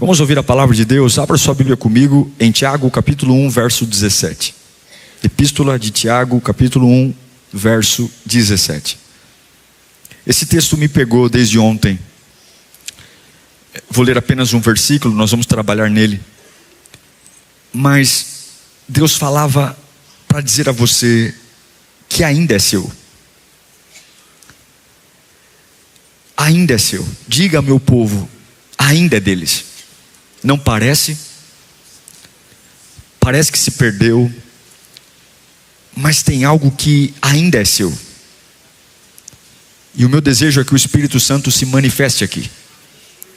Vamos ouvir a palavra de Deus. Abra sua Bíblia comigo em Tiago capítulo 1, verso 17. Epístola de Tiago, capítulo 1, verso 17. Esse texto me pegou desde ontem. Vou ler apenas um versículo, nós vamos trabalhar nele. Mas Deus falava para dizer a você que ainda é seu. Ainda é seu. Diga, meu povo, ainda é deles. Não parece? Parece que se perdeu, mas tem algo que ainda é seu. E o meu desejo é que o Espírito Santo se manifeste aqui,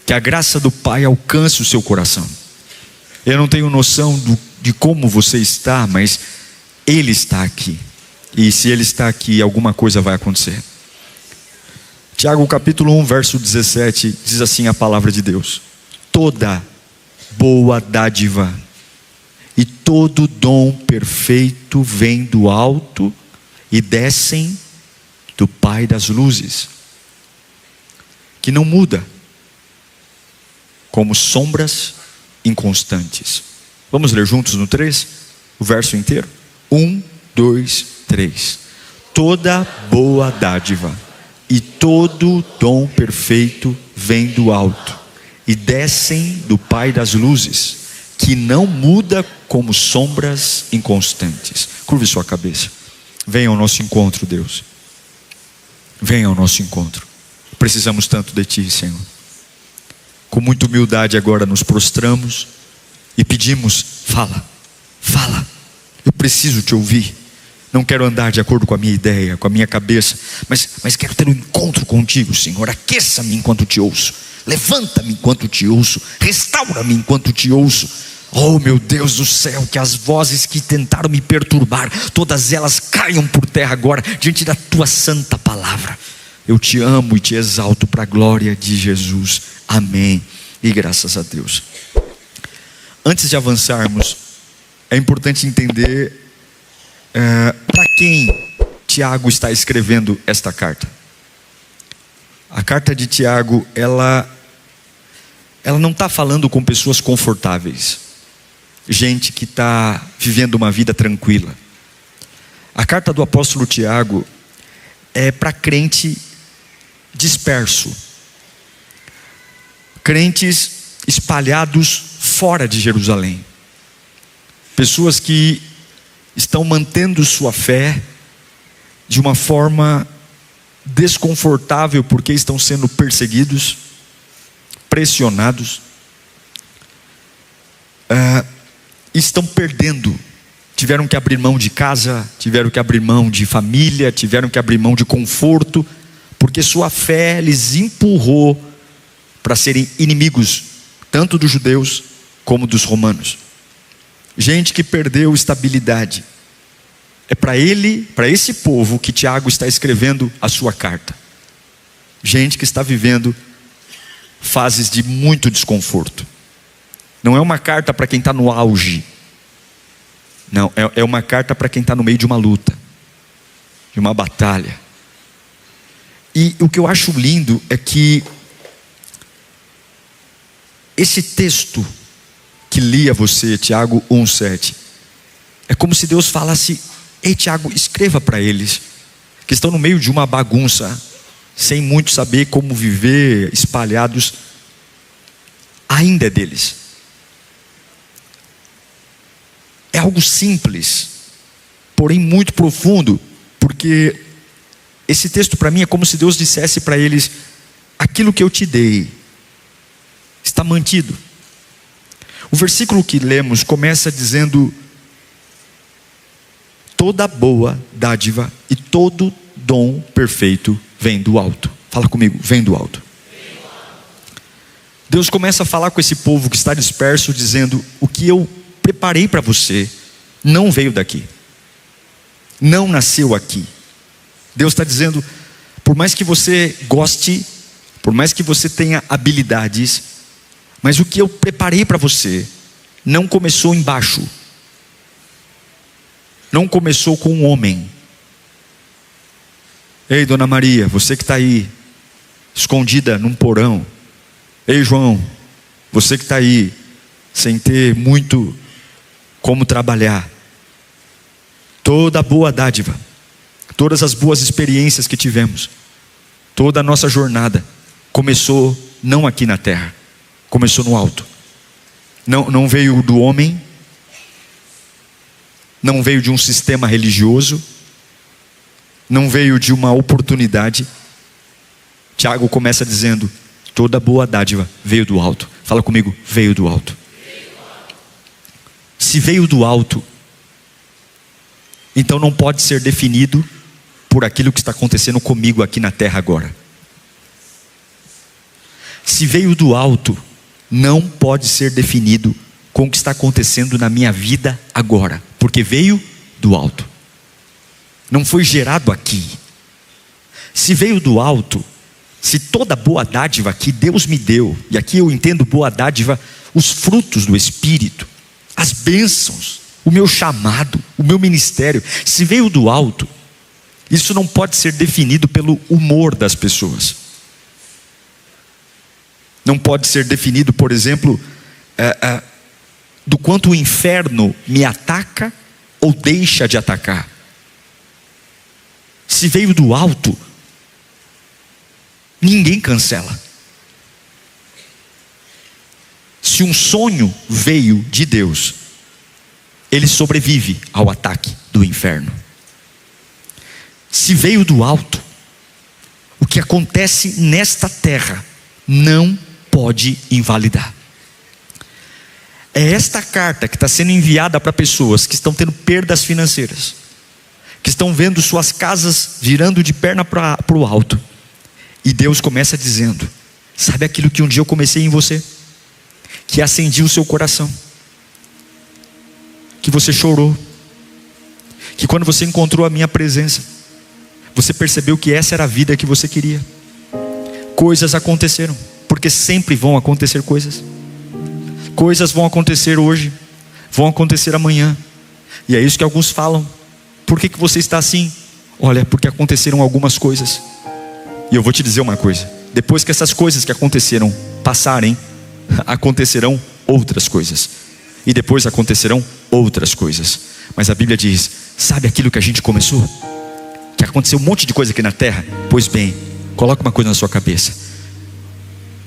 que a graça do Pai alcance o seu coração. Eu não tenho noção de como você está, mas Ele está aqui. E se Ele está aqui, alguma coisa vai acontecer. Tiago capítulo 1, verso 17, diz assim a palavra de Deus: toda boa dádiva e todo dom perfeito vem do alto e descem do Pai das luzes, que não muda, como sombras inconstantes. Vamos ler juntos no 3, o verso inteiro? 1, 2, 3. Toda boa dádiva e todo dom perfeito vem do alto e descem do Pai das luzes, que não muda como sombras inconstantes. Curve sua cabeça. Venha ao nosso encontro, Deus. Venha ao nosso encontro. Precisamos tanto de Ti, Senhor. Com muita humildade agora nos prostramos e pedimos: fala, fala. Eu preciso Te ouvir. Não quero andar de acordo com a minha ideia, com a minha cabeça, mas quero ter um encontro contigo, Senhor. Aqueça-me enquanto Te ouço. Levanta-me enquanto Te ouço. Restaura-me enquanto Te ouço. Oh, meu Deus do céu, que as vozes que tentaram me perturbar, todas elas caiam por terra agora, diante da Tua santa palavra. Eu Te amo e Te exalto para a glória de Jesus. Amém. E graças a Deus. Antes de avançarmos, é importante entender para quem Tiago está escrevendo esta carta. A carta de Tiago, ela não está falando com pessoas confortáveis, gente que está vivendo uma vida tranquila. A carta do apóstolo Tiago é para crente disperso, crentes espalhados fora de Jerusalém, pessoas que estão mantendo sua fé de uma forma desconfortável, porque estão sendo perseguidos, pressionados, estão perdendo, tiveram que abrir mão de casa, tiveram que abrir mão de família, tiveram que abrir mão de conforto, porque sua fé lhes empurrou para serem inimigos, tanto dos judeus como dos romanos. Gente que perdeu estabilidade. É para esse povo que Tiago está escrevendo a sua carta. Gente que está vivendo fases de muito desconforto. Não é uma carta para quem está no auge. Não, é uma carta para quem está no meio de uma luta, de uma batalha. E o que eu acho lindo é que esse texto que li a você, Tiago 1,7, é como se Deus falasse: ei, Tiago, escreva para eles que estão no meio de uma bagunça, sem muito saber como viver, espalhados. Ainda é deles. É algo simples, porém muito profundo, porque esse texto para mim é como se Deus dissesse para eles: aquilo que eu te dei está mantido. O versículo que lemos começa dizendo: toda boa dádiva e todo dom perfeito vem do alto. Fala comigo, vem do alto. Deus começa a falar com esse povo que está disperso, dizendo: o que eu preparei para você não veio daqui, não nasceu aqui. Deus está dizendo: por mais que você goste, por mais que você tenha habilidades, mas o que eu preparei para você não começou embaixo, não começou com um homem. Ei, Dona Maria, você que está aí escondida num porão. Ei, João, Você que está aí, sem ter muito como trabalhar, toda boa dádiva, todas as boas experiências que tivemos, toda a nossa jornada, começou não aqui na terra, começou no alto. Não veio do homem, não veio de um sistema religioso, não veio de uma oportunidade. Tiago começa dizendo: toda boa dádiva veio do alto. Fala comigo, veio do alto. Se veio do alto, então não pode ser definido por aquilo que está acontecendo comigo aqui na terra agora. Se veio do alto, não pode ser definido com o que está acontecendo na minha vida agora, porque veio do alto, não foi gerado aqui. Se veio do alto, se toda boa dádiva que Deus me deu, e aqui eu entendo boa dádiva, os frutos do Espírito, as bênçãos, o meu chamado, o meu ministério, se veio do alto, isso não pode ser definido pelo humor das pessoas. Não pode ser definido, por exemplo, do quanto o inferno me ataca ou deixa de atacar. Se veio do alto, ninguém cancela. Se um sonho veio de Deus, ele sobrevive ao ataque do inferno. Se veio do alto, o que acontece nesta terra não pode invalidar. É esta carta que está sendo enviada para pessoas que estão tendo perdas financeiras, que estão vendo suas casas virando de perna para o alto, e Deus começa dizendo: sabe aquilo que um dia eu comecei em você, que acendia o seu coração, que você chorou, que quando você encontrou a minha presença, você percebeu que essa era a vida que você queria. Coisas aconteceram, porque sempre vão acontecer coisas. Coisas vão acontecer hoje, vão acontecer amanhã, e é isso que alguns falam: por que você está assim? Olha, porque aconteceram algumas coisas. E eu vou te dizer uma coisa: depois que essas coisas que aconteceram passarem, acontecerão outras coisas, e depois acontecerão outras coisas. Mas a Bíblia diz: sabe aquilo que a gente começou? Que aconteceu um monte de coisa aqui na terra? Pois bem, coloca uma coisa na sua cabeça: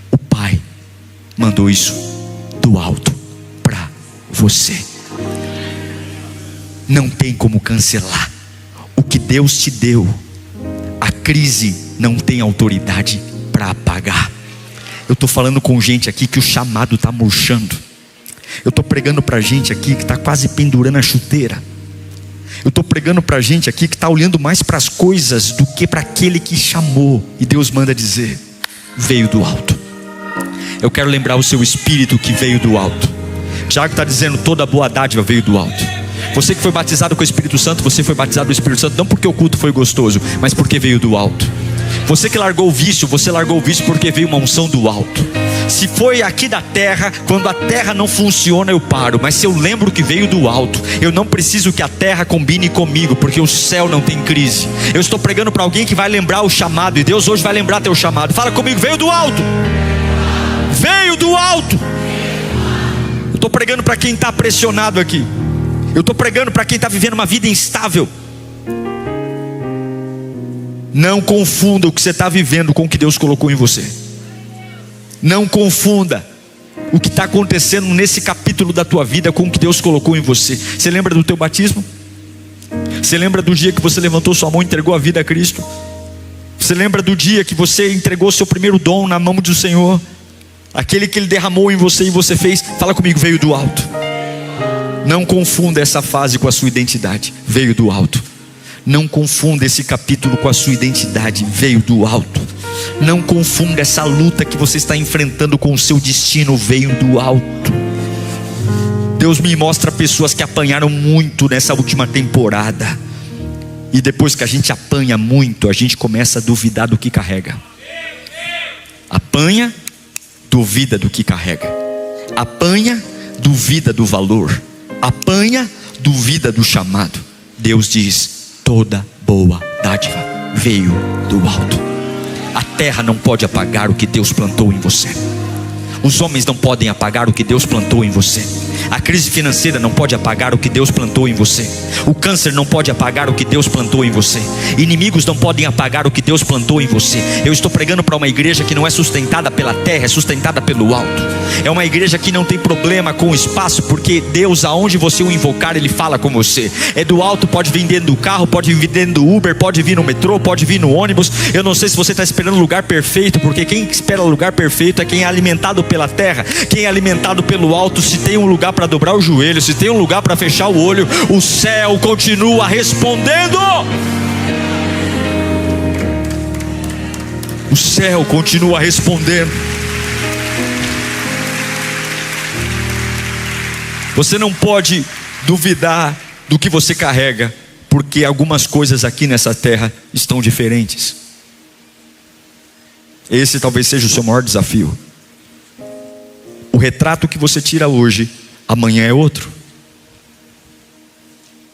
o Pai mandou isso do alto para você. Não tem como cancelar o que Deus te deu. A crise não tem autoridade para apagar. Eu estou falando com gente aqui que o chamado está murchando. Eu estou pregando para gente aqui que está quase pendurando a chuteira. Eu estou pregando para gente aqui que está olhando mais para as coisas do que para aquele que chamou. E Deus manda dizer: veio do alto. Eu quero lembrar o seu espírito que veio do alto. Tiago está dizendo: toda boa dádiva veio do alto. Você que foi batizado com o Espírito Santo, você foi batizado com o Espírito Santo não porque o culto foi gostoso, mas porque veio do alto. Você que largou o vício, você largou o vício porque veio uma unção do alto. Se foi aqui da terra, quando a terra não funciona eu paro, mas se eu lembro que veio do alto, eu não preciso que a terra combine comigo, porque o céu não tem crise. Eu estou pregando para alguém que vai lembrar o chamado, e Deus hoje vai lembrar teu chamado. Fala comigo: veio do alto. Veio do alto. Eu estou pregando para quem está pressionado aqui. Eu estou pregando para quem está vivendo uma vida instável. Não confunda o que você está vivendo com o que Deus colocou em você. Não confunda o que está acontecendo nesse capítulo da tua vida com o que Deus colocou em você. Você lembra do teu batismo? Você lembra do dia que você levantou sua mão e entregou a vida a Cristo? Você lembra do dia que você entregou seu primeiro dom na mão do Senhor? Aquele que Ele derramou em você e você fez. Fala comigo: veio do alto. Não confunda essa fase com a sua identidade. Veio do alto. Não confunda esse capítulo com a sua identidade. Veio do alto. Não confunda essa luta que você está enfrentando com o seu destino. Veio do alto. Deus me mostra pessoas que apanharam muito nessa última temporada, e depois que a gente apanha muito, a gente começa a duvidar do que carrega. Apanha, duvida do que carrega. Apanha, duvida do valor. Apanha, duvida do chamado. Deus diz: toda boa dádiva veio do alto. A terra não pode apagar o que Deus plantou em você. Os homens não podem apagar o que Deus plantou em você. A crise financeira não pode apagar o que Deus plantou em você. O câncer não pode apagar o que Deus plantou em você. Inimigos não podem apagar o que Deus plantou em você. Eu estou pregando para uma igreja que não é sustentada pela terra, é sustentada pelo alto. É uma igreja que não tem problema com o espaço, porque Deus, aonde você o invocar, Ele fala com você. É do alto, pode vir dentro do carro, pode vir dentro do Uber, pode vir no metrô, pode vir no ônibus. Eu não sei se você está esperando o lugar perfeito, porque quem espera o lugar perfeito é quem é alimentado pela terra. Quem é alimentado pelo alto, se tem um lugar para dobrar o joelho, se tem um lugar para fechar o olho, o céu continua respondendo. O céu continua respondendo. Você não pode duvidar do que você carrega, porque algumas coisas aqui nessa terra estão diferentes. Esse talvez seja o seu maior desafio. O retrato que você tira hoje, amanhã é outro.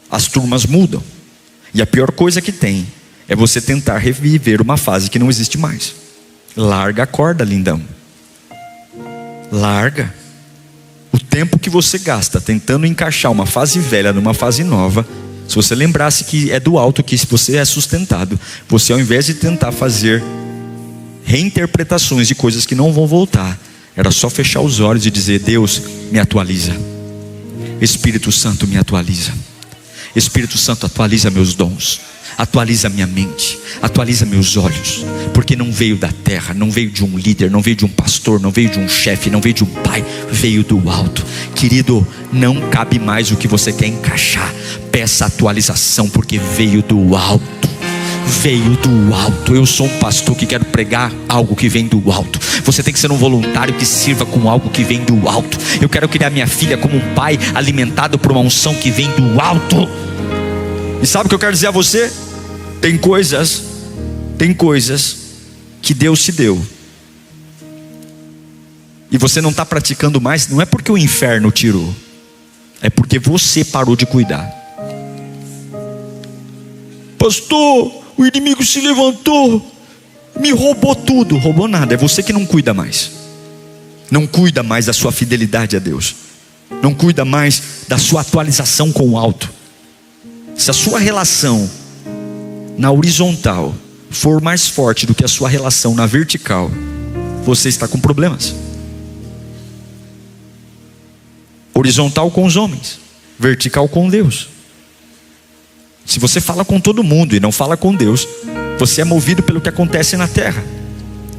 As turmas mudam. E a pior coisa que tem é você tentar reviver uma fase que não existe mais. Larga a corda, lindão. Larga. O tempo que você gasta tentando encaixar uma fase velha numa fase nova, se você lembrasse que é do alto que você é sustentado, você, ao invés de tentar fazer reinterpretações de coisas que não vão voltar, era só fechar os olhos e dizer: Deus, me atualiza. Espírito Santo, me atualiza. Espírito Santo, atualiza meus dons, atualiza minha mente, atualiza meus olhos, porque não veio da terra, não veio de um líder, não veio de um pastor, não veio de um chefe, não veio de um pai, veio do alto. Querido, não cabe mais o que você quer encaixar. Peça atualização, porque veio do alto. Veio do alto. Eu sou um pastor que quero pregar algo que vem do alto. Você tem que ser um voluntário que sirva com algo que vem do alto. Eu quero criar minha filha como um pai alimentado por uma unção que vem do alto. E sabe o que eu quero dizer a você? Tem coisas que Deus te deu e você não está praticando mais. Não é porque o inferno tirou, é porque você parou de cuidar. Pastor, o inimigo se levantou, me roubou tudo. Roubou nada, é você que não cuida mais. Não cuida mais da sua fidelidade a Deus. Não cuida mais da sua atualização com o alto. Se a sua relação na horizontal for mais forte do que a sua relação na vertical, você está com problemas. Horizontal com os homens, vertical com Deus. Se você fala com todo mundo e não fala com Deus, você é movido pelo que acontece na terra.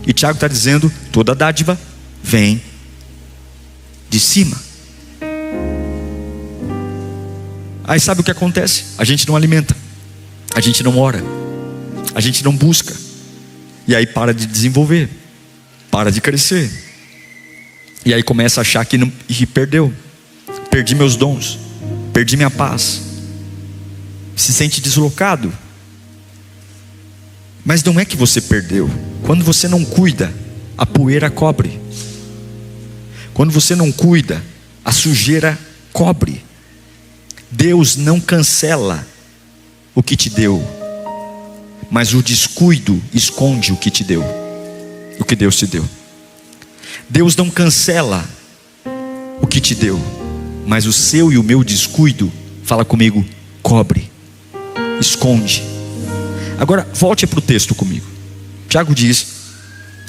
E Tiago está dizendo: toda dádiva vem de cima. Aí sabe o que acontece? A gente não alimenta, a gente não ora, a gente não busca, e aí para de desenvolver, para de crescer, e aí começa a achar que perdeu. Perdi meus dons, perdi minha paz, se sente deslocado. Mas não é que você perdeu. Quando você não cuida, a poeira cobre. Quando você não cuida, a sujeira cobre. Deus não cancela o que te deu, mas o descuido esconde o que te deu, o que Deus te deu. Deus não cancela o que te deu, mas o seu e o meu descuido, fala comigo, cobre, esconde. Agora volte para o texto comigo. Tiago diz: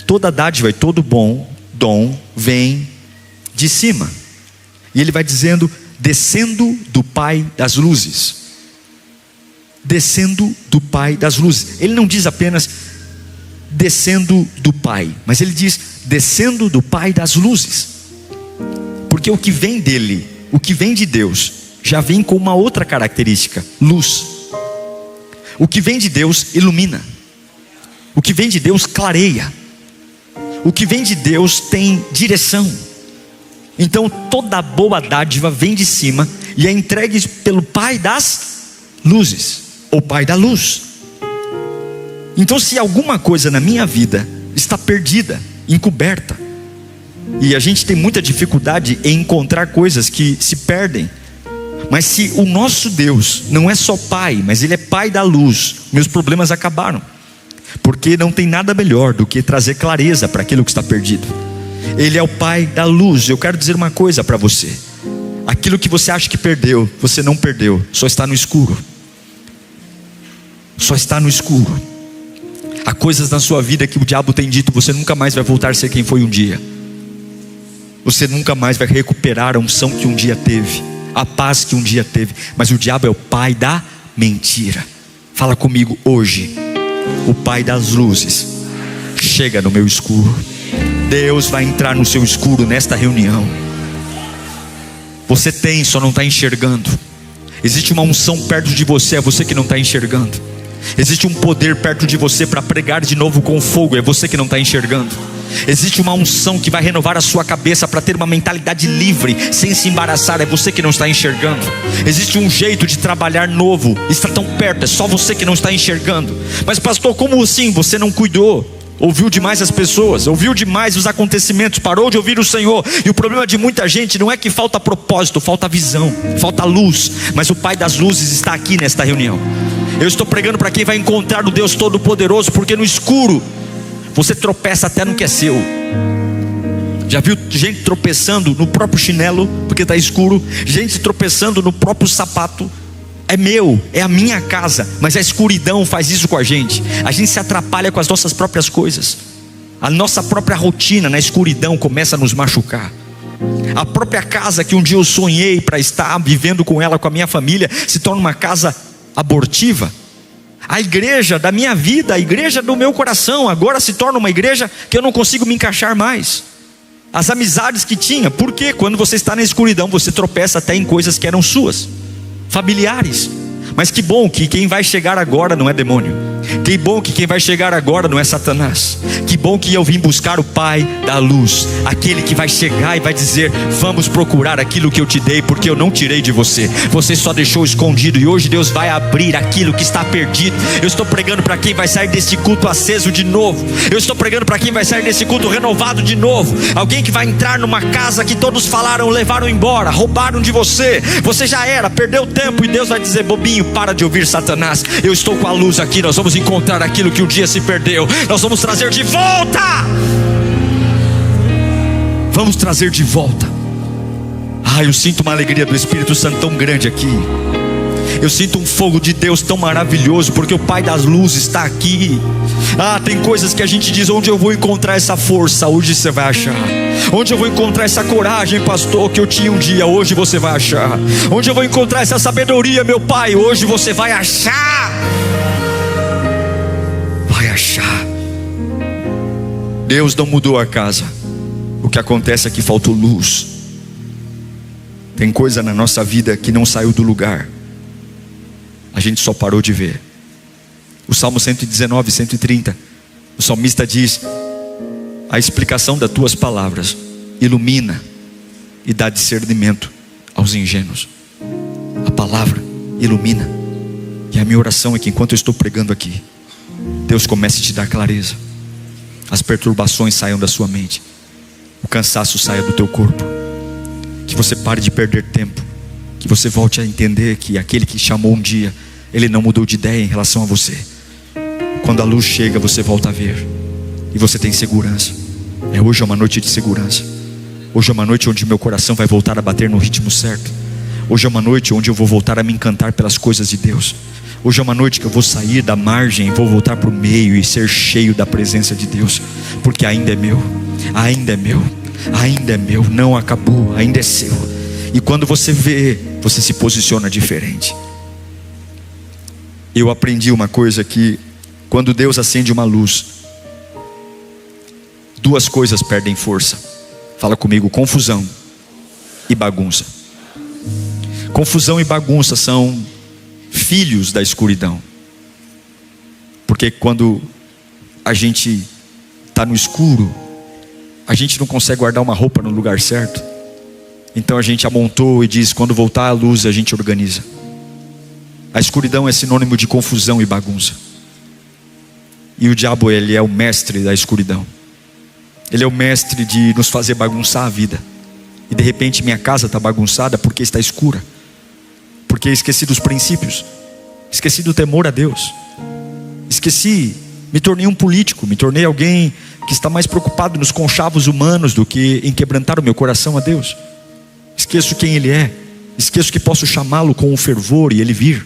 toda dádiva e todo bom dom vem de cima. E ele vai dizendo: descendo do Pai das luzes. Descendo do Pai das luzes. Ele não diz apenas descendo do Pai, mas ele diz descendo do Pai das luzes. Porque o que vem dele, o que vem de Deus, já vem com uma outra característica: luz. O que vem de Deus ilumina. O que vem de Deus clareia. O que vem de Deus tem direção. Então toda boa dádiva vem de cima e é entregue pelo Pai das luzes, ou Pai da luz. Então se alguma coisa na minha vida está perdida, encoberta, e a gente tem muita dificuldade em encontrar coisas que se perdem, mas se o nosso Deus não é só Pai, mas Ele é Pai da luz, meus problemas acabaram. Porque não tem nada melhor do que trazer clareza para aquilo que está perdido. Ele é o Pai da luz. Eu quero dizer uma coisa para você: aquilo que você acha que perdeu, você não perdeu, só está no escuro. Só está no escuro. Há coisas na sua vida que o diabo tem dito: você nunca mais vai voltar a ser quem foi um dia. Você nunca mais vai recuperar a unção que um dia teve, a paz que um dia teve. Mas o diabo é o pai da mentira. Fala comigo hoje: o Pai das luzes chega no meu escuro. Deus vai entrar no seu escuro nesta reunião. Você tem, só não está enxergando. Existe uma unção perto de você, é você que não está enxergando. Existe um poder perto de você para pregar de novo com fogo, é você que não está enxergando. Existe uma unção que vai renovar a sua cabeça para ter uma mentalidade livre, sem se embaraçar, é você que não está enxergando. Existe um jeito de trabalhar novo, está tão perto, é só você que não está enxergando. Mas pastor, como assim? Você não cuidou, ouviu demais as pessoas, ouviu demais os acontecimentos, parou de ouvir o Senhor. E o problema de muita gente não é que falta propósito, falta visão, falta luz. Mas o Pai das luzes está aqui nesta reunião. Eu estou pregando para quem vai encontrar o Deus Todo-Poderoso, porque no escuro você tropeça até no que é seu. Já viu gente tropeçando no próprio chinelo, porque está escuro? Gente tropeçando no próprio sapato. É meu, é a minha casa, mas a escuridão faz isso com a gente. A gente se atrapalha com as nossas próprias coisas. A nossa própria rotina na escuridão começa a nos machucar. A própria casa que um dia eu sonhei para estar vivendo com ela, com a minha família, se torna uma casa abortiva. A igreja da minha vida, a igreja do meu coração, agora se torna uma igreja que eu não consigo me encaixar mais. As amizades que tinha, porque quando você está na escuridão, você tropeça até em coisas que eram suas, familiares. Mas que bom que quem vai chegar agora não é demônio. Que bom que quem vai chegar agora não é Satanás. Que bom que eu vim buscar o Pai da luz, aquele que vai chegar e vai dizer: vamos procurar aquilo que eu te dei, porque eu não tirei de você, você só deixou escondido. E hoje Deus vai abrir aquilo que está perdido. Eu estou pregando para quem vai sair desse culto aceso de novo. Eu estou pregando para quem vai sair desse culto renovado de novo. Alguém que vai entrar numa casa que todos falaram, levaram embora, roubaram de você. Você já era, perdeu tempo, e Deus vai dizer: bobinho, para de ouvir Satanás, eu estou com a luz aqui. Nós vamos encontrar aquilo que um dia se perdeu. Nós vamos trazer de volta. Vamos trazer de volta. Eu sinto uma alegria do Espírito Santo tão grande aqui. Eu sinto um fogo de Deus tão maravilhoso, porque o Pai das luzes está aqui. Tem coisas que a gente diz: onde eu vou encontrar essa força? Hoje você vai achar. Onde eu vou encontrar essa coragem, pastor, que eu tinha um dia? Hoje você vai achar. Onde eu vou encontrar essa sabedoria, meu pai? Hoje você vai achar. Vai achar. Deus não mudou a casa. O que acontece é que faltou luz. Tem coisa na nossa vida que não saiu do lugar, a gente só parou de ver. O Salmo 119, 130, o salmista diz: a explicação das tuas palavras ilumina e dá discernimento aos ingênuos. A palavra ilumina. E a minha oração é que enquanto eu estou pregando aqui, Deus comece a te dar clareza. As perturbações saiam da sua mente, o cansaço saia do teu corpo, que você pare de perder tempo, que você volte a entender que aquele que chamou um dia, ele não mudou de ideia em relação a você. Quando a luz chega, você volta a ver, e você tem segurança. Hoje é uma noite de segurança. Hoje é uma noite onde meu coração vai voltar a bater no ritmo certo. Hoje é uma noite onde eu vou voltar a me encantar pelas coisas de Deus. Hoje é uma noite que eu vou sair da margem e vou voltar para o meio e ser cheio da presença de Deus, porque ainda é meu, ainda é meu, ainda é meu, não acabou, ainda é seu. E quando você vê, você se posiciona diferente. Eu aprendi uma coisa que quando Deus acende uma luz, duas coisas perdem força. Fala comigo: confusão e bagunça. Confusão e bagunça são filhos da escuridão. Porque quando a gente está no escuro, a gente não consegue guardar uma roupa no lugar certo. Então a gente amontou e diz: quando voltar a luz a gente organiza. A escuridão é sinônimo de confusão e bagunça. E o diabo, ele é o mestre da escuridão. Ele é o mestre de nos fazer bagunçar a vida. E de repente minha casa está bagunçada porque está escura, porque esqueci dos princípios, esqueci do temor a Deus, esqueci, me tornei um político, me tornei alguém que está mais preocupado nos conchavos humanos do que em quebrantar o meu coração a Deus. Esqueço quem Ele é, esqueço que posso chamá-lo com um fervor e Ele vir.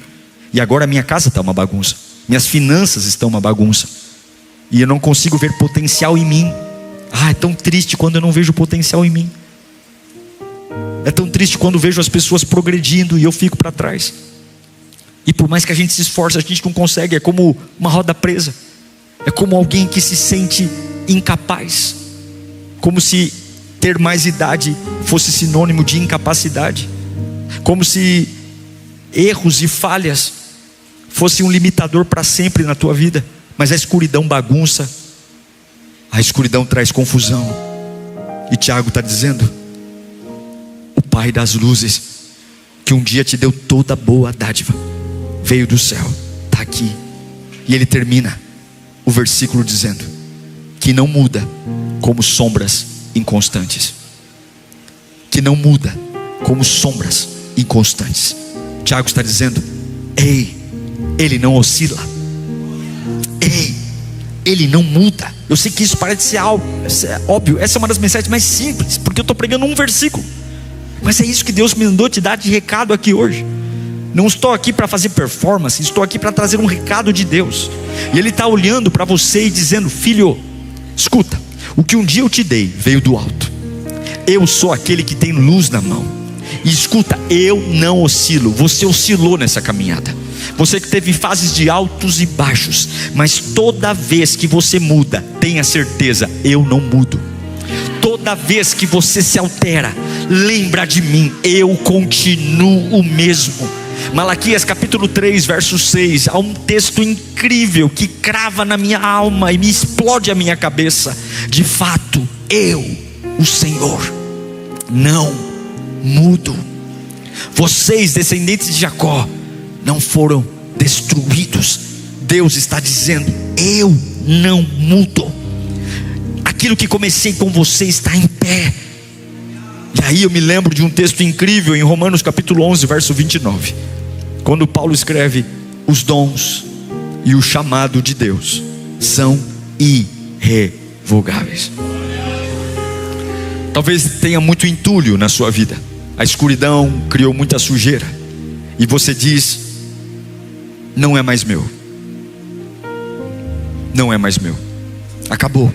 E agora minha casa está uma bagunça, minhas finanças estão uma bagunça, e eu não consigo ver potencial em mim. É tão triste quando eu não vejo potencial em mim. É tão triste quando vejo as pessoas progredindo e eu fico para trás. E por mais que a gente se esforce, a gente não consegue. É como uma roda presa. É como alguém que se sente incapaz. Como se ter mais idade fosse sinônimo de incapacidade. Como se erros e falhas fosse um limitador para sempre na tua vida. Mas a escuridão bagunça. A escuridão traz confusão. E Tiago está dizendo: o Pai das luzes, que um dia te deu toda boa dádiva, veio do céu, está aqui. E ele termina o versículo dizendo que não muda como sombras inconstantes. Que não muda como sombras inconstantes. Tiago está dizendo: ei, ele não oscila. Ei, ele não muda. Eu sei que isso parece ser óbvio. Essa é uma das mensagens mais simples, porque eu estou pregando um versículo. Mas é isso que Deus me mandou te dar de recado aqui hoje. Não estou aqui para fazer performance, estou aqui para trazer um recado de Deus. E Ele está olhando para você e dizendo: filho, escuta, o que um dia eu te dei veio do alto. Eu sou aquele que tem luz na mão. E escuta, eu não oscilo. Você oscilou nessa caminhada. Você que teve fases de altos e baixos, mas toda vez que você muda, tenha certeza, eu não mudo. Toda vez que você se altera, lembra de mim, eu continuo o mesmo. Malaquias capítulo 3 verso 6, há um texto incrível que crava na minha alma e me explode a minha cabeça. De fato, eu, o Senhor, não mudo. Vocês, descendentes de Jacó, não foram destruídos. Deus está dizendo: eu não mudo. Aquilo que comecei com você está em pé. E aí eu me lembro de um texto incrível em Romanos capítulo 11 verso 29, quando Paulo escreve: os dons e o chamado de Deus são irrevogáveis. Talvez tenha muito entulho na sua vida. A escuridão criou muita sujeira, e você diz: não é mais meu. Não é mais meu. Acabou.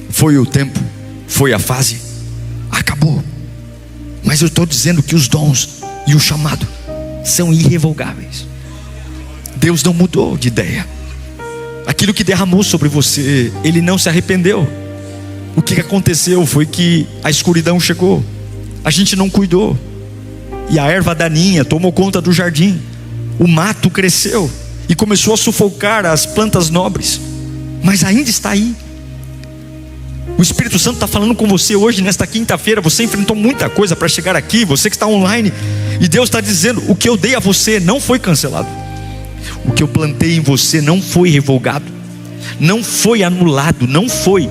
Foi o tempo, foi a fase, acabou. Mas eu estou dizendo que os dons e o chamado são irrevogáveis. Deus não mudou de ideia. Aquilo que derramou sobre você, Ele não se arrependeu. O que aconteceu foi que a escuridão chegou, a gente não cuidou, e a erva daninha tomou conta do jardim. O mato cresceu e começou a sufocar as plantas nobres, mas ainda está aí. O Espírito Santo está falando com você hoje, nesta quinta-feira. Você enfrentou muita coisa para chegar aqui, você que está online, e Deus está dizendo: o que eu dei a você não foi cancelado. O que eu plantei em você não foi revogado, não foi anulado, não foi.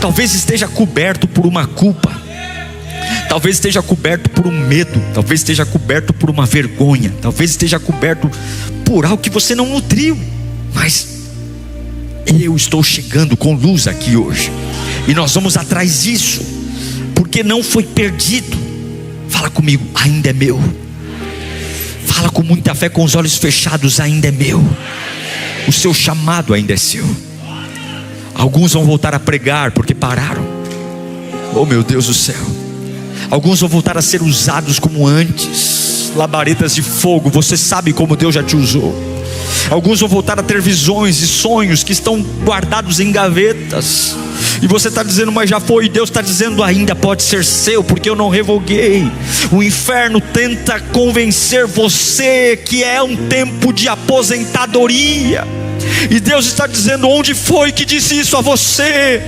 Talvez esteja coberto por uma culpa, talvez esteja coberto por um medo, talvez esteja coberto por uma vergonha, talvez esteja coberto por algo que você não nutriu. Mas eu estou chegando com luz aqui hoje, e nós vamos atrás disso, porque não foi perdido. Fala comigo: ainda é meu. Fala com muita fé, com os olhos fechados: ainda é meu. O seu chamado ainda é seu. Alguns vão voltar a pregar porque pararam. Oh meu Deus do céu. Alguns vão voltar a ser usados como antes, labaredas de fogo. Você sabe como Deus já te usou. Alguns vão voltar a ter visões e sonhos que estão guardados em gavetas, e você está dizendo: mas já foi. E Deus está dizendo: ainda pode ser seu, porque eu não revoguei. O inferno tenta convencer você que é um tempo de aposentadoria, e Deus está dizendo: onde foi que disse isso a você?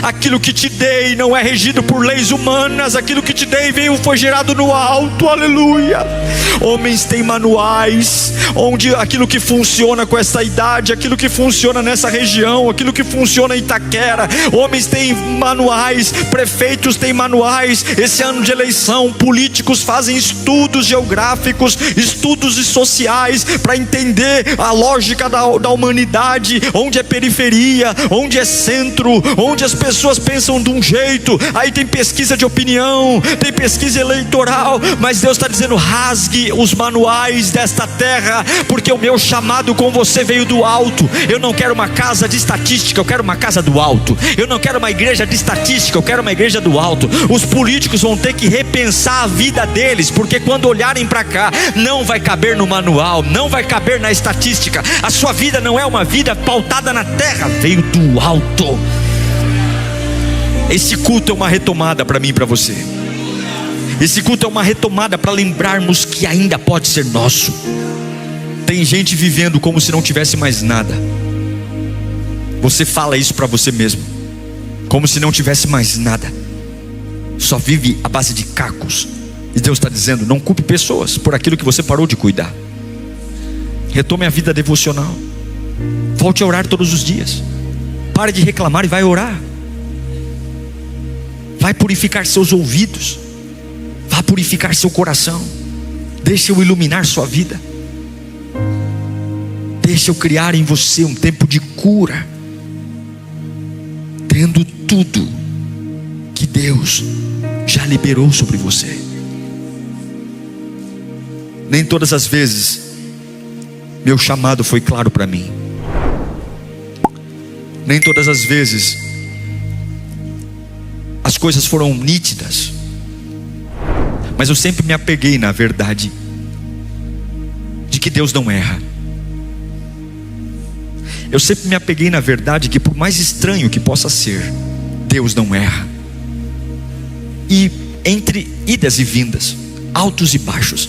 Aquilo que te dei não é regido por leis humanas. Aquilo que te dei foi gerado no alto. Aleluia. Homens têm manuais onde aquilo que funciona com essa idade, aquilo que funciona nessa região, aquilo que funciona em Itaquera. Homens têm manuais, prefeitos têm manuais. Esse ano de eleição, políticos fazem estudos geográficos, estudos sociais, para entender a lógica da humanidade humanidade, onde é periferia, onde é centro, onde as pessoas pensam de um jeito, aí tem pesquisa de opinião, tem pesquisa eleitoral, mas Deus está dizendo: rasgue os manuais desta terra, porque o meu chamado com você veio do alto. Eu não quero uma casa de estatística, eu quero uma casa do alto. Eu não quero uma igreja de estatística, eu quero uma igreja do alto. Os políticos vão ter que repensar a vida deles, porque quando olharem para cá, não vai caber no manual, não vai caber na estatística. A sua vida não é uma vida pautada na terra, veio do alto. Esse culto é uma retomada para mim e para você. Esse culto é uma retomada para lembrarmos que ainda pode ser nosso. Tem gente vivendo como se não tivesse mais nada. Você fala isso para você mesmo, como se não tivesse mais nada, só vive à base de cacos. E Deus está dizendo: não culpe pessoas por aquilo que você parou de cuidar. Retome a vida devocional. Volte a orar todos os dias. Pare de reclamar e vai orar. Vai purificar seus ouvidos. Vá purificar seu coração. Deixe eu iluminar sua vida. Deixe eu criar em você um tempo de cura, tendo tudo que Deus já liberou sobre você. Nem todas as vezes meu chamado foi claro para mim. Nem todas as vezes as coisas foram nítidas. Mas eu sempre me apeguei na verdade de que Deus não erra. Eu sempre me apeguei na verdade que, por mais estranho que possa ser, Deus não erra. E entre idas e vindas, altos e baixos,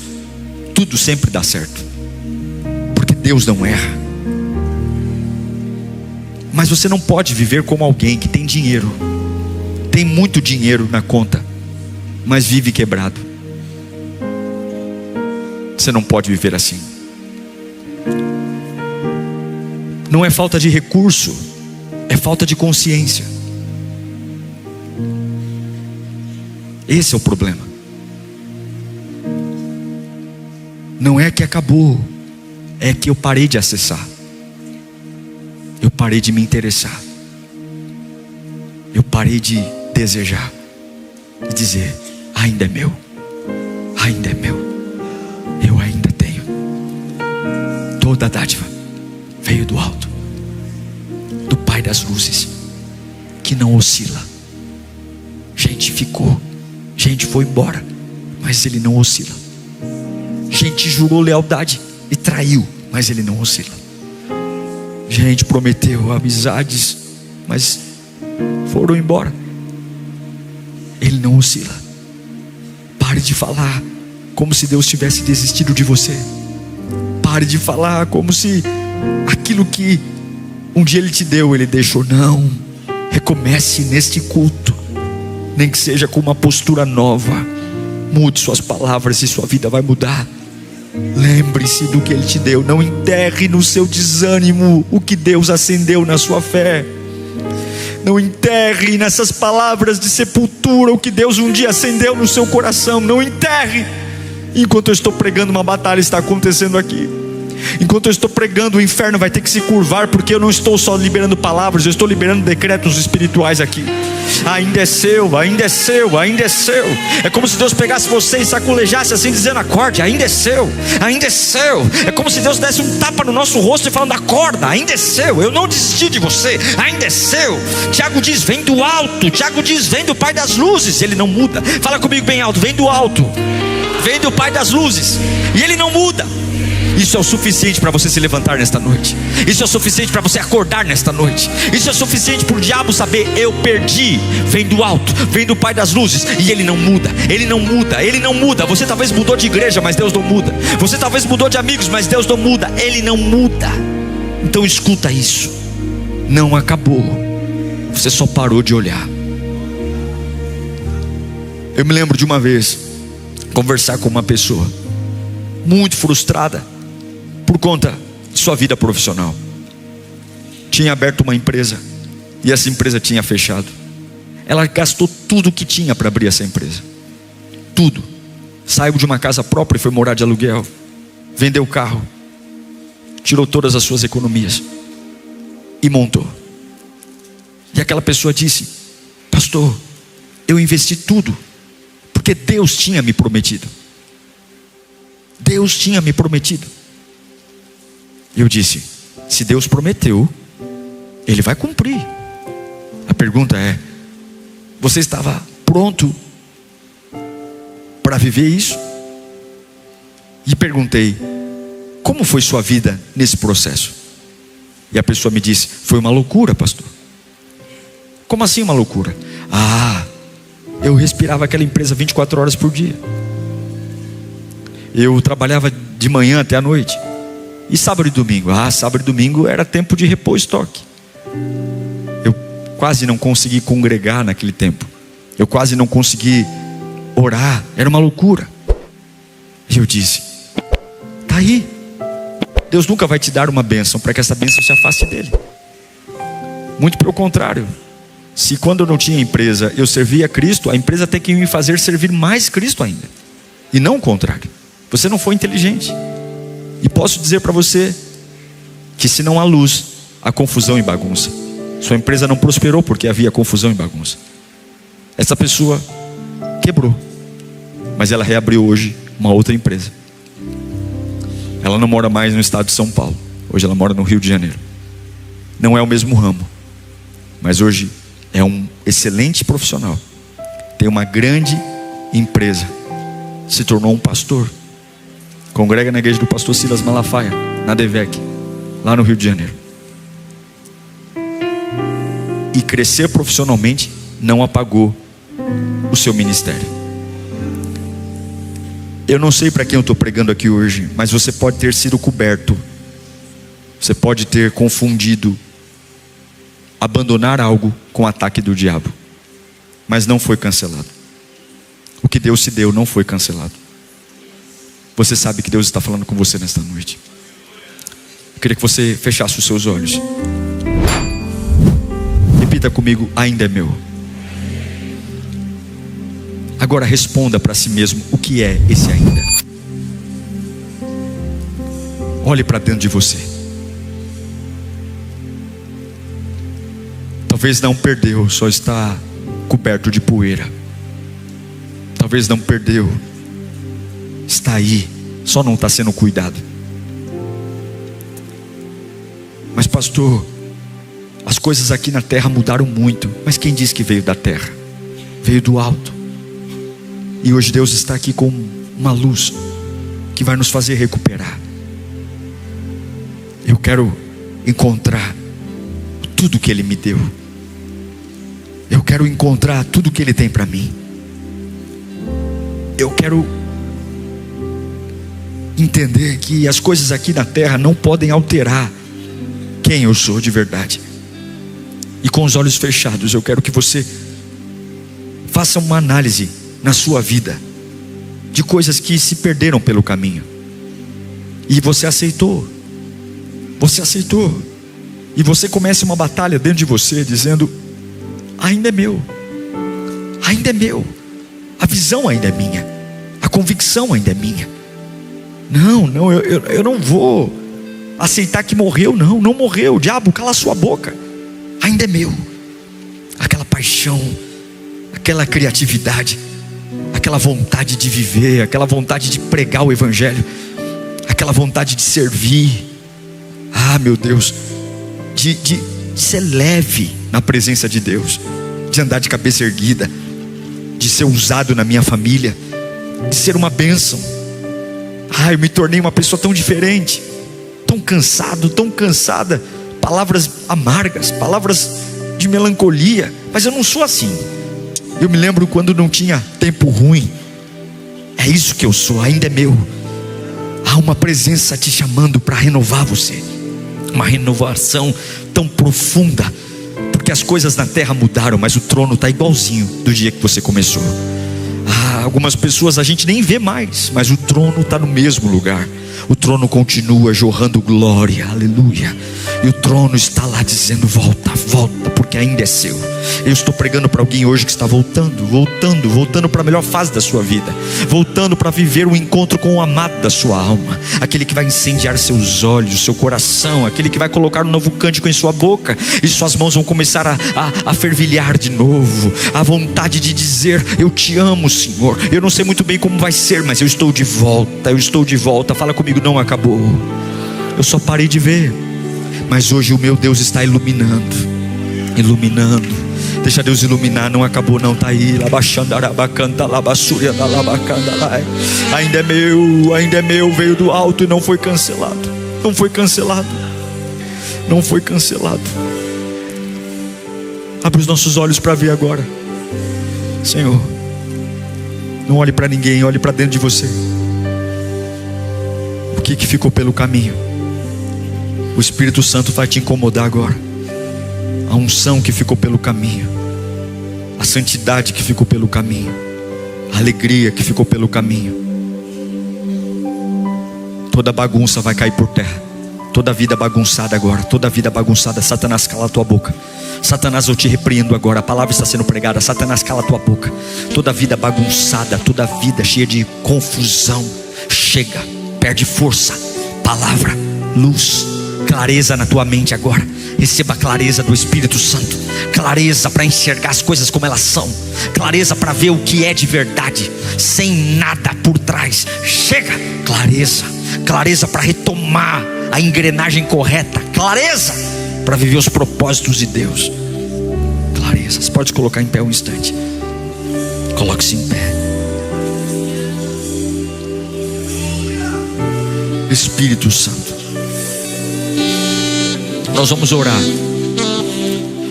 tudo sempre dá certo, porque Deus não erra. Mas você não pode viver como alguém que tem dinheiro, tem muito dinheiro na conta, mas vive quebrado. Você não pode viver assim. Não é falta de recurso, é falta de consciência. Esse é o problema. Não é que acabou, é que eu parei de acessar. Eu parei de me interessar. Eu parei de desejar e dizer: ainda é meu, ainda é meu, eu ainda tenho. Toda a dádiva veio do alto, do Pai das luzes, que não oscila. Gente ficou, gente foi embora, mas Ele não oscila. Gente jurou lealdade e traiu, mas Ele não oscila. Gente prometeu amizades, mas foram embora. Ele não oscila. Pare de falar como se Deus tivesse desistido de você. Pare de falar como se aquilo que um dia Ele te deu, Ele deixou. Não, recomece neste culto, nem que seja com uma postura nova. Mude suas palavras e sua vida vai mudar. Lembre-se do que Ele te deu. Não enterre no seu desânimo o que Deus acendeu na sua fé. Não enterre nessas palavras de sepultura o que Deus um dia acendeu no seu coração. Não enterre. Enquanto eu estou pregando, uma batalha está acontecendo aqui. Enquanto eu estou pregando, o inferno vai ter que se curvar, porque eu não estou só liberando palavras, eu estou liberando decretos espirituais aqui. Ainda é seu, ainda é seu, ainda é seu. É como se Deus pegasse você e saculejasse assim, dizendo: acorde, ainda é seu, ainda é seu. É como se Deus desse um tapa no nosso rosto e falando: acorda, ainda é seu, eu não desisti de você, ainda é seu. Tiago diz: vem do alto. Tiago diz: vem do Pai das luzes. Ele não muda. Fala comigo bem alto: vem do alto, vem do Pai das luzes, e Ele não muda. Isso é o suficiente para você se levantar nesta noite. Isso é o suficiente para você acordar nesta noite. Isso é o suficiente para o diabo saber: eu perdi. Vem do alto, vem do Pai das luzes, e Ele não muda. Ele não muda, Ele não muda. Você talvez mudou de igreja, mas Deus não muda. Você talvez mudou de amigos, mas Deus não muda. Ele não muda. Então escuta isso: não acabou, você só parou de olhar. Eu me lembro de uma vez conversar com uma pessoa muito frustrada por conta de sua vida profissional. Tinha aberto uma empresa e essa empresa tinha fechado. Ela gastou tudo que tinha para abrir essa empresa. Tudo. Saiu de uma casa própria e foi morar de aluguel. Vendeu o carro. Tirou todas as suas economias. e montou. E aquela pessoa disse: pastor, eu investi tudo, porque Deus tinha me prometido. Deus tinha me prometido. E eu disse: se Deus prometeu, Ele vai cumprir. A pergunta é: você estava pronto para viver isso? E perguntei: como foi sua vida nesse processo? E a pessoa me disse: foi uma loucura, pastor. Como assim uma loucura? Eu respirava aquela empresa 24 horas por dia. Eu trabalhava de manhã até a noite. E sábado e domingo? Sábado e domingo era tempo de repor estoque. Eu quase não consegui congregar naquele tempo. Eu quase não consegui orar. Era uma loucura. E eu disse: está aí. Deus nunca vai te dar uma bênção para que essa bênção se afaste dele. Muito pelo contrário. Se quando eu não tinha empresa eu servia a Cristo, a empresa tem que me fazer servir mais Cristo ainda, e não o contrário. Você não foi inteligente. E posso dizer para você que se não há luz, há confusão e bagunça. Sua empresa não prosperou porque havia confusão e bagunça. Essa pessoa quebrou, mas ela reabriu hoje uma outra empresa. Ela não mora mais no estado de São Paulo. Hoje ela mora no Rio de Janeiro. Não é o mesmo ramo, mas hoje é um excelente profissional. Tem uma grande empresa. Se tornou um pastor. Congrega na igreja do pastor Silas Malafaia, na DEVEC, lá no Rio de Janeiro. E crescer profissionalmente não apagou o seu ministério. Eu não sei para quem eu estou pregando aqui hoje, mas você pode ter sido coberto. Você pode ter confundido abandonar algo com o ataque do diabo, mas não foi cancelado. O que Deus te deu não foi cancelado. Você sabe que Deus está falando com você nesta noite. Eu queria que você fechasse os seus olhos. Repita comigo: ainda é meu. Agora responda para si mesmo: o que é esse ainda? Olhe para dentro de você. Talvez não perdeu, só está coberto de poeira. Talvez não perdeu, está aí, só não está sendo cuidado. Mas pastor, as coisas aqui na terra mudaram muito. Mas quem disse que veio da terra? Veio do alto. E hoje Deus está aqui com uma luz que vai nos fazer recuperar. Eu quero encontrar tudo que Ele me deu. Eu quero encontrar tudo que Ele tem para mim. Eu quero entender que as coisas aqui na terra não podem alterar quem eu sou de verdade. E com os olhos fechados, eu quero que você faça uma análise na sua vida de coisas que se perderam pelo caminho. E você aceitou. Você aceitou. E você começa uma batalha dentro de você dizendo: ainda é meu. Ainda é meu. A visão ainda é minha. A convicção ainda é minha. Não, eu não vou aceitar que morreu. Não morreu. Diabo, cala a sua boca. Ainda é meu. Aquela paixão, aquela criatividade, aquela vontade de viver, aquela vontade de pregar o evangelho, aquela vontade de servir. Meu Deus, de ser leve na presença de Deus, de andar de cabeça erguida, de ser usado na minha família, de ser uma bênção. Eu me tornei uma pessoa tão diferente, tão cansado, tão cansada. Palavras amargas, palavras de melancolia. Mas eu não sou assim. Eu me lembro quando não tinha tempo ruim. É isso que eu sou, ainda é meu. Há uma presença te chamando para renovar você. Uma renovação tão profunda. Porque as coisas na terra mudaram, mas o trono está igualzinho do dia que você começou. Algumas pessoas a gente nem vê mais, mas o trono está no mesmo lugar. O trono continua jorrando glória, aleluia. E o trono está lá dizendo: volta, volta, porque ainda é seu. Eu estou pregando para alguém hoje que está voltando para a melhor fase da sua vida, voltando para viver o encontro com o amado da sua alma, aquele que vai incendiar seus olhos, seu coração, aquele que vai colocar um novo cântico em sua boca, e suas mãos vão começar a fervilhar de novo, a vontade de dizer: eu te amo, Senhor. Eu não sei muito bem como vai ser, mas eu estou de volta. Fala comigo: não acabou, eu só parei de ver, mas hoje o meu Deus está iluminando. Deixa Deus iluminar, não acabou não, está aí. Ainda é meu, veio do alto e não foi cancelado. Abre os nossos olhos para ver agora, Senhor. Não olhe para ninguém, olhe para dentro de você. O que ficou pelo caminho? O Espírito Santo vai te incomodar agora. A unção que ficou pelo caminho, a santidade que ficou pelo caminho, a alegria que ficou pelo caminho. Toda bagunça vai cair por terra. Toda vida bagunçada agora, toda vida bagunçada. Satanás, cala a tua boca. Satanás, eu te repreendo agora. A palavra está sendo pregada. Satanás, cala a tua boca. Toda vida bagunçada, toda vida cheia de confusão, chega, perde força. Palavra, luz, clareza na tua mente agora. Receba a clareza do Espírito Santo, clareza para enxergar as coisas como elas são, clareza para ver o que é de verdade, sem nada por trás. Chega, clareza para retomar a engrenagem correta, clareza para viver os propósitos de Deus. Clareza. Você pode colocar em pé um instante. Coloque-se em pé. Espírito Santo, nós vamos orar.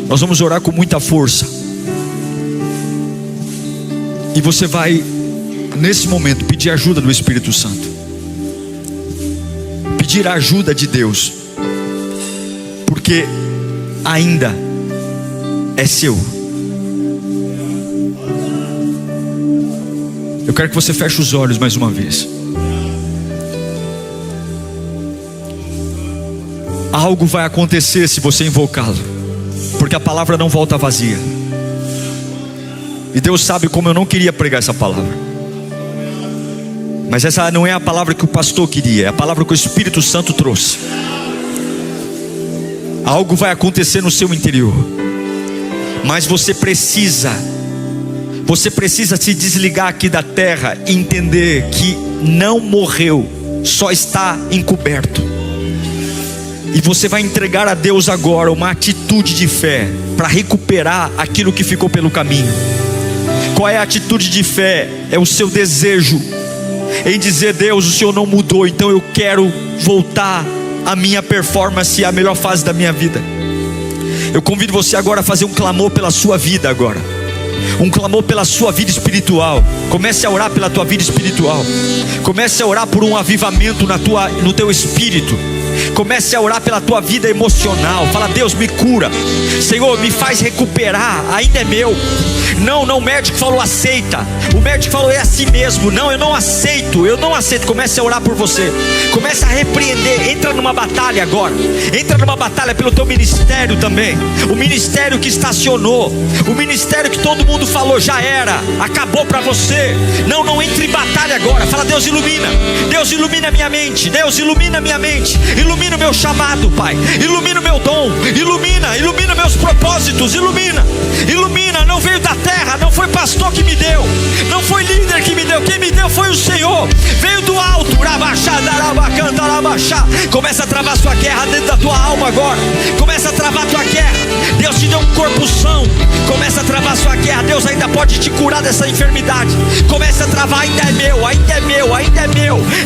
Nós vamos orar com muita força. E você vai, nesse momento, pedir ajuda do Espírito Santo. Pedir a ajuda de Deus. Porque ainda é seu. Eu quero que você feche os olhos mais uma vez. Algo vai acontecer se você invocá-lo, porque a palavra não volta vazia. E Deus sabe como eu não queria pregar essa palavra, mas essa não é a palavra que o pastor queria, é a palavra que o Espírito Santo trouxe. Algo vai acontecer no seu interior, mas você precisa se desligar aqui da terra e entender que não morreu, só está encoberto. E você vai entregar a Deus agora uma atitude de fé para recuperar aquilo que ficou pelo caminho. Qual é a atitude de fé? É o seu desejo em dizer: Deus, o Senhor não mudou, então eu quero voltar à minha performance, à melhor fase da minha vida. Eu convido você agora a fazer um clamor pela sua vida agora. Um clamor pela sua vida espiritual. Comece a orar pela tua vida espiritual. Comece a orar por um avivamento no teu espírito. Comece a orar pela tua vida emocional. Fala: Deus, me cura, Senhor, me faz recuperar, ainda é meu. Não, o médico falou aceita. O médico falou é assim mesmo. Não, eu não aceito. Comece a orar por você. Comece a repreender. Entra numa batalha agora. Entra numa batalha pelo teu ministério também. O ministério que estacionou, o ministério que todo mundo falou já era, acabou para você. Não entre em batalha agora. Fala: Deus, ilumina. Deus, ilumina minha mente. Deus, ilumina minha mente. Ilumina o meu chamado, Pai. Ilumina o meu dom. Ilumina meus propósitos. Ilumina. Não veio da terra, não foi pastor que me deu, não foi líder que me deu. Quem me deu foi o Senhor. Veio do alto. Começa a travar sua guerra dentro da tua alma agora. Começa a travar a tua guerra. Deus te deu um corpo são. Começa a travar sua guerra. Deus ainda pode te curar dessa enfermidade. Começa a travar. Ainda é meu.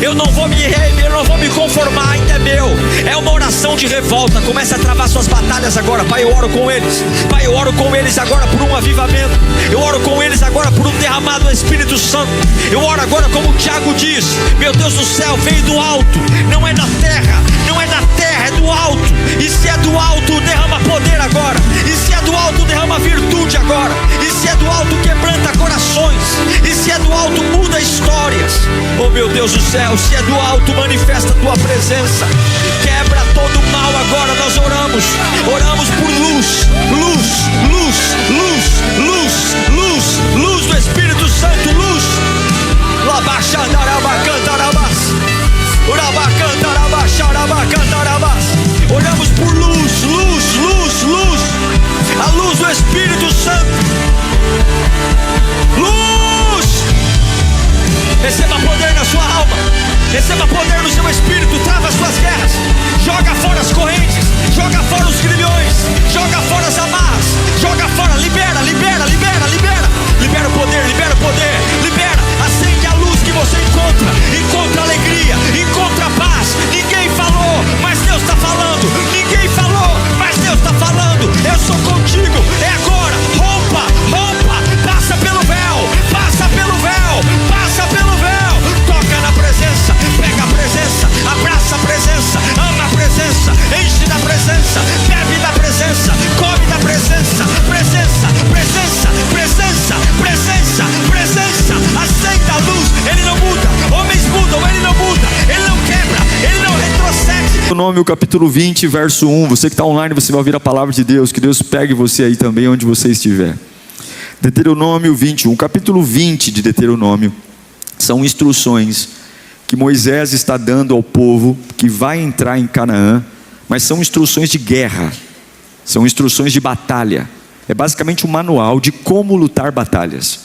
Eu não vou me conformar. Ainda é meu. É uma oração de revolta. Começa a travar suas batalhas agora. Pai, eu oro com eles. Pai, eu oro com eles agora por um avivamento. Eu oro com eles agora por um derramado do Espírito Santo. Eu oro agora como o Tiago diz: meu Deus do céu, veio do alto. Não é da terra, é do alto. E se é do alto, derrama poder agora. E se é do alto, derrama virtude agora. E se é do alto, quebranta corações. E se é do alto, muda histórias. Oh meu Deus do céu, se é do alto, manifesta a tua presença. Quebra todo o mal agora, nós oramos. Oramos por luz, luz, luz, luz, luz, luz, luz do Espírito Santo, luz. Labaxandarabacantarabax, urabacantarabacharabacantarabax. Oramos por luz, luz, luz, luz. A luz do Espírito Santo. Luz. Receba poder na sua alma. Receba poder no seu espírito. Trava as suas guerras. Joga fora as correntes. Joga fora os grilhões. Joga fora as amarras. Joga fora. Libera, libera, libera, libera. Libera o poder, libera o poder. Libera. Acende a luz que você encontra. Encontra alegria. Encontra paz. Ninguém falou, mas Deus está falando. Ninguém falou, mas Deus está falando. Eu sou contigo. É agora. Rompa, rompa. Passa pelo véu. Passa pelo véu. Passa pelo véu. Toca na presença. Pega a presença. Abraça a presença. Ama a presença. Enche da presença. Bebe da presença. Come da presença. Presença, presença, presença, presença, presença. Acenda a luz. Ele não muda. Homens mudam. Ele não muda. Ele não quebra. Ele não retrocede. Deuteronômio capítulo 20, verso 1. Você que está online, você vai ouvir a palavra de Deus. Que Deus pegue você aí também, onde você estiver. Deuteronômio 21, capítulo 20 de Deuteronômio. São instruções que Moisés está dando ao povo que vai entrar em Canaã. Mas são instruções de guerra. São instruções de batalha. É basicamente um manual de como lutar batalhas.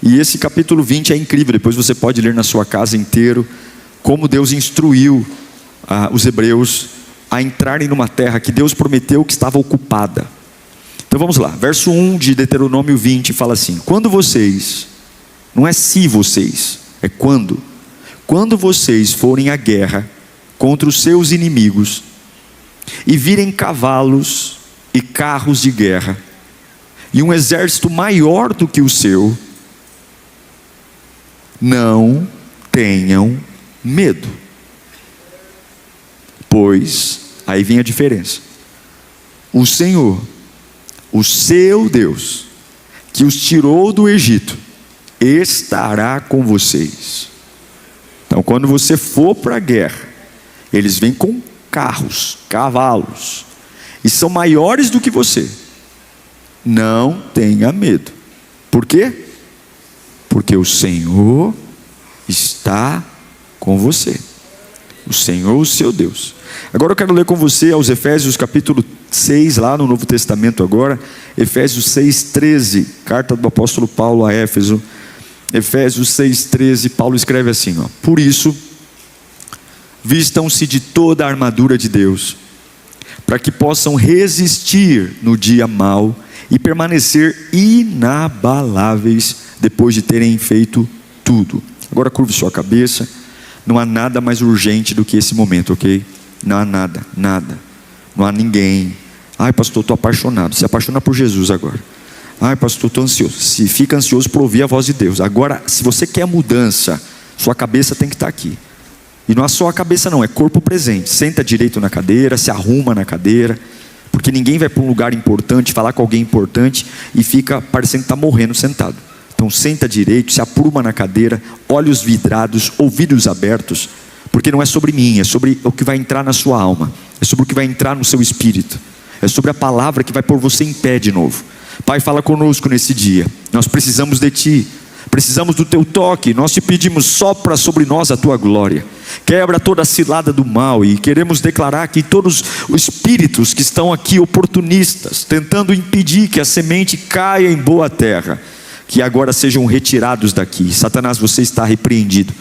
E esse capítulo 20 é incrível. Depois você pode ler na sua casa inteiro como Deus instruiu os hebreus a entrarem numa terra que Deus prometeu que estava ocupada. Então vamos lá, verso 1 de Deuteronômio 20 fala assim: quando vocês, não é se vocês, é quando vocês forem à guerra contra os seus inimigos e virem cavalos e carros de guerra e um exército maior do que o seu, não tenham medo. Pois, aí vem a diferença. O Senhor, o seu Deus, que os tirou do Egito, estará com vocês. Então quando você for para a guerra, eles vêm com carros, cavalos, e são maiores do que você. Não tenha medo. Por quê? Porque o Senhor está com você. O Senhor, o seu Deus. Agora eu quero ler com você aos Efésios capítulo 6, lá no Novo Testamento agora. Efésios 6:13, carta do apóstolo Paulo a Éfeso. Efésios 6:13, Paulo escreve assim, ó: por isso, vistam-se de toda a armadura de Deus, para que possam resistir no dia mau e permanecer inabaláveis depois de terem feito tudo. Agora curve sua cabeça. Não há nada mais urgente do que esse momento, ok? Não há nada, nada. Não há ninguém. Ai pastor, estou apaixonado. Se apaixona por Jesus agora. Ai pastor, estou ansioso. Se fica ansioso por ouvir a voz de Deus. Agora, se você quer mudança, sua cabeça tem que estar aqui. E não é só a cabeça não, é corpo presente. Senta direito na cadeira, se arruma na cadeira. Porque ninguém vai para um lugar importante, falar com alguém importante e fica parecendo que está morrendo sentado. Então senta direito, se apruma na cadeira, olhos vidrados, ouvidos abertos, porque não é sobre mim, é sobre o que vai entrar na sua alma, é sobre o que vai entrar no seu espírito, é sobre a palavra que vai pôr você em pé de novo. Pai, fala conosco nesse dia. Nós precisamos de Ti, precisamos do Teu toque. Nós te pedimos, sopra sobre nós a Tua glória, quebra toda a cilada do mal. E queremos declarar que todos os espíritos que estão aqui oportunistas, tentando impedir que a semente caia em boa terra, que agora sejam retirados daqui. Satanás, você está repreendido.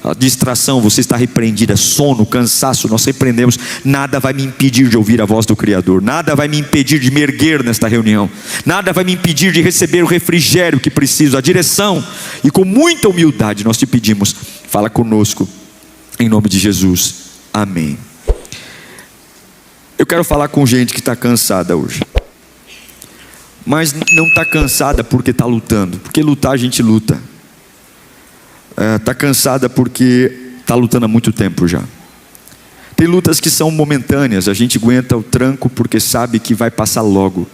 A distração, você está repreendida. Sono, cansaço, nós repreendemos. Nada vai me impedir de ouvir a voz do Criador. Nada vai me impedir de me erguer nesta reunião. Nada vai me impedir de receber o refrigério que preciso, a direção. E com muita humildade nós te pedimos, fala conosco, em nome de Jesus, amém. Eu quero falar com gente que está cansada hoje, mas não está cansada porque está lutando. Porque lutar a gente luta. Está cansada porque está lutando há muito tempo já. Tem lutas que são momentâneas. A gente aguenta o tranco porque sabe que vai passar logo.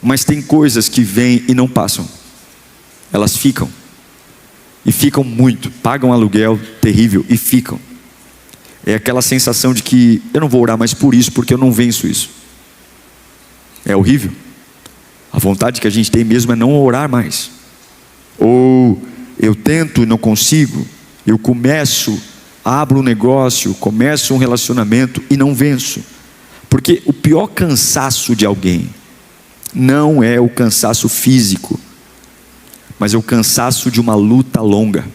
Mas tem coisas que vêm e não passam. Elas ficam. e ficam muito, pagam um aluguel terrível e ficam. É aquela sensação de que eu não vou orar mais por isso, porque eu não venço isso. É horrível. A vontade que a gente tem mesmo é não orar mais. Ou eu tento e não consigo, eu começo, abro um negócio, começo um relacionamento e não venço. Porque o pior cansaço de alguém não é o cansaço físico, mas é o cansaço de uma luta longa.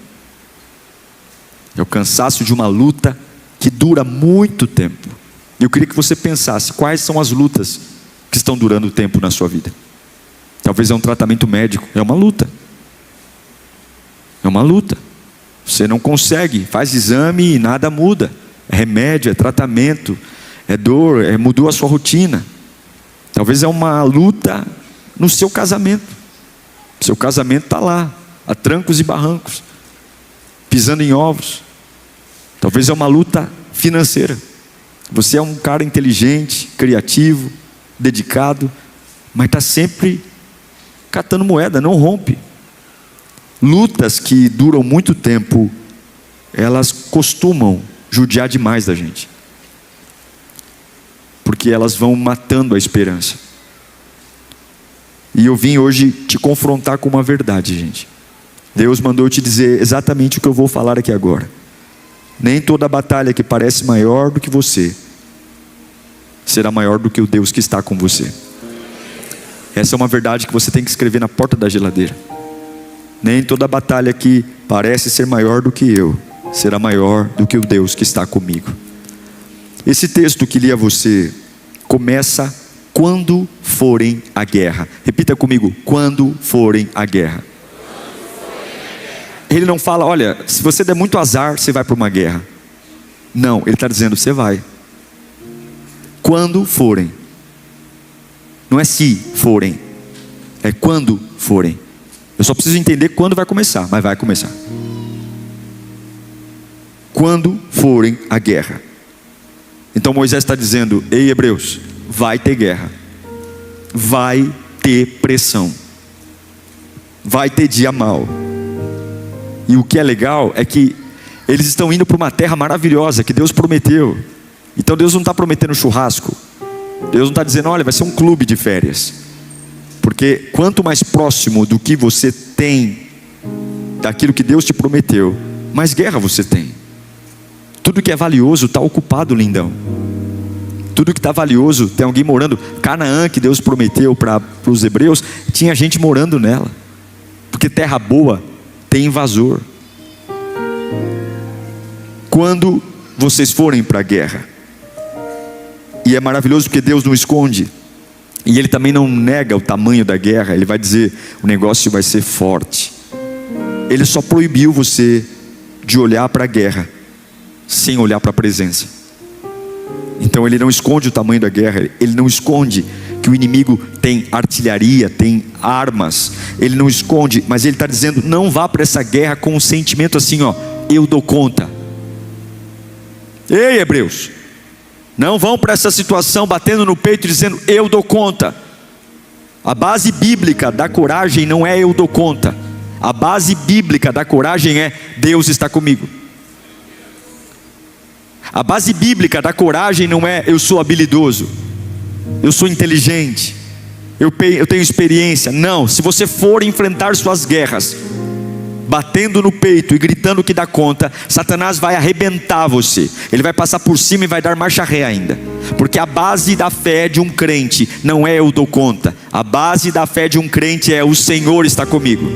É o cansaço de uma luta que dura muito tempo. E eu queria que você pensasse, quais são as lutas que estão durando tempo na sua vida? Talvez é um tratamento médico, é uma luta. É uma luta. Você não consegue, faz exame e nada muda. É remédio, é tratamento, é dor, mudou a sua rotina. Talvez é uma luta no seu casamento. Seu casamento está lá, a trancos e barrancos, pisando em ovos. Talvez é uma luta financeira. Você é um cara inteligente, criativo, dedicado, mas está sempre catando moeda, não rompe. Lutas que duram muito tempo, elas costumam judiar demais da gente, porque elas vão matando a esperança. E eu vim hoje te confrontar com uma verdade, gente. Deus mandou eu te dizer exatamente o que eu vou falar aqui agora. Nem toda batalha que parece maior do que você será maior do que o Deus que está com você. Essa é uma verdade que você tem que escrever na porta da geladeira. Nem toda batalha que parece ser maior do que eu será maior do que o Deus que está comigo. Esse texto que li a você começa quando forem à guerra. Repita comigo, quando forem à guerra. Ele não fala, olha, se você der muito azar, você vai para uma guerra. Não, ele está dizendo, você vai. Quando forem. Não é se forem, é quando forem. Eu só preciso entender quando vai começar, mas vai começar. Quando forem à guerra. Então Moisés está dizendo, ei hebreus, vai ter guerra, vai ter pressão, vai ter dia mau. E o que é legal é que eles estão indo para uma terra maravilhosa que Deus prometeu. Então Deus não está prometendo churrasco, Deus não está dizendo, olha, vai ser um clube de férias. Porque quanto mais próximo do que você tem daquilo que Deus te prometeu, mais guerra você tem. Tudo que é valioso está ocupado, lindão. Tudo que está valioso, tem alguém morando. Canaã, que Deus prometeu para os hebreus, tinha gente morando nela. Porque terra boa tem invasor. Quando vocês forem para a guerra, e é maravilhoso porque Deus não esconde, e Ele também não nega o tamanho da guerra. Ele vai dizer, o negócio vai ser forte. Ele só proibiu você de olhar para a guerra sem olhar para a presença. Então Ele não esconde o tamanho da guerra, Ele não esconde que o inimigo tem artilharia, tem armas. Ele não esconde, mas Ele está dizendo, não vá para essa guerra com um sentimento assim, ó, eu dou conta. Ei hebreus, não vão para essa situação batendo no peito dizendo, eu dou conta. A base bíblica da coragem não é eu dou conta. A base bíblica da coragem é Deus está comigo. A base bíblica da coragem não é eu sou habilidoso, eu sou inteligente, eu tenho experiência. Não, se você for enfrentar suas guerras batendo no peito e gritando que dá conta, Satanás vai arrebentar você. Ele vai passar por cima e vai dar marcha ré ainda. Porque a base da fé de um crente não é eu dou conta. A base da fé de um crente é o Senhor está comigo.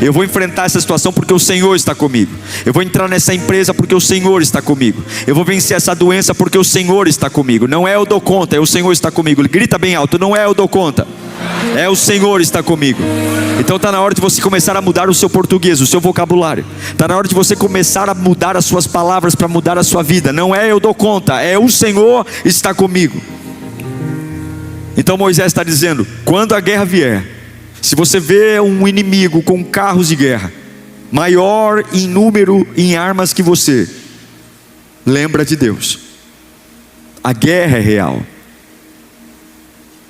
Eu vou enfrentar essa situação porque o Senhor está comigo. Eu vou entrar nessa empresa porque o Senhor está comigo. Eu vou vencer essa doença porque o Senhor está comigo. Não é eu dou conta, é o Senhor está comigo. Ele grita bem alto, não é eu dou conta, é o Senhor está comigo. Então está na hora de você começar a mudar o seu português, o seu vocabulário. Está na hora de você começar a mudar as suas palavras para mudar a sua vida. Não é eu dou conta, é o Senhor está comigo. Então Moisés está dizendo, quando a guerra vier, se você vê um inimigo com carros de guerra, maior em número e em armas que você, lembra de Deus. A guerra é real.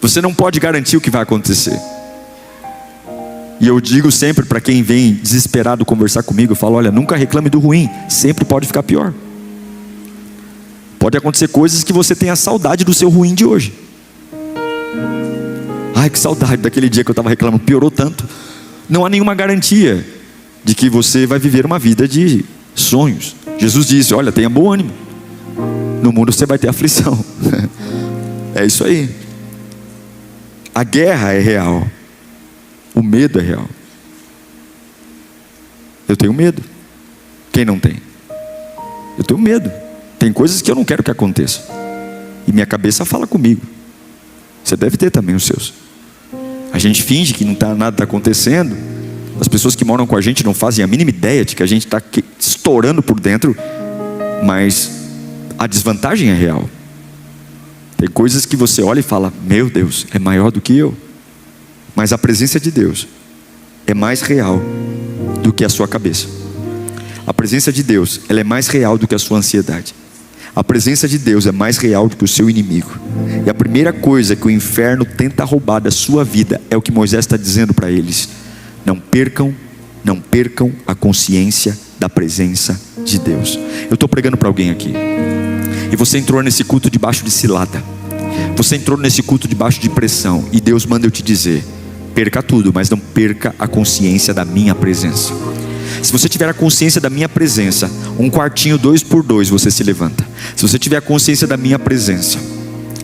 Você não pode garantir o que vai acontecer. E eu digo sempre para quem vem desesperado conversar comigo, eu falo: olha, nunca reclame do ruim, sempre pode ficar pior. Pode acontecer coisas que você tenha saudade do seu ruim de hoje. Ai, que saudade daquele dia que eu estava reclamando, piorou tanto. Não há nenhuma garantia de que você vai viver uma vida de sonhos. Jesus disse: olha, tenha bom ânimo, no mundo você vai ter aflição. É isso aí. A guerra é real, o medo é real. Eu tenho medo. Quem não tem? Eu tenho medo. Tem coisas que eu não quero que aconteçam, e minha cabeça fala comigo. Você deve ter também os seus. A gente finge que nada está acontecendo. As pessoas que moram com a gente não fazem a mínima ideia de que a gente está estourando por dentro. Mas a desvantagem é real. Tem coisas que você olha e fala: meu Deus, é maior do que eu. Mas a presença de Deus é mais real do que a sua cabeça. A presença de Deus, ela é mais real do que a sua ansiedade. A presença de Deus é mais real do que o seu inimigo. E a primeira coisa que o inferno tenta roubar da sua vida é o que Moisés está dizendo para eles: não percam a consciência da presença de Deus. Eu estou pregando para alguém aqui, e você entrou nesse culto debaixo de cilada, você entrou nesse culto debaixo de pressão, e Deus manda eu te dizer: perca tudo, mas não perca a consciência da minha presença. Se você tiver a consciência da minha presença, um quartinho 2x2 você se levanta. Se você tiver a consciência da minha presença,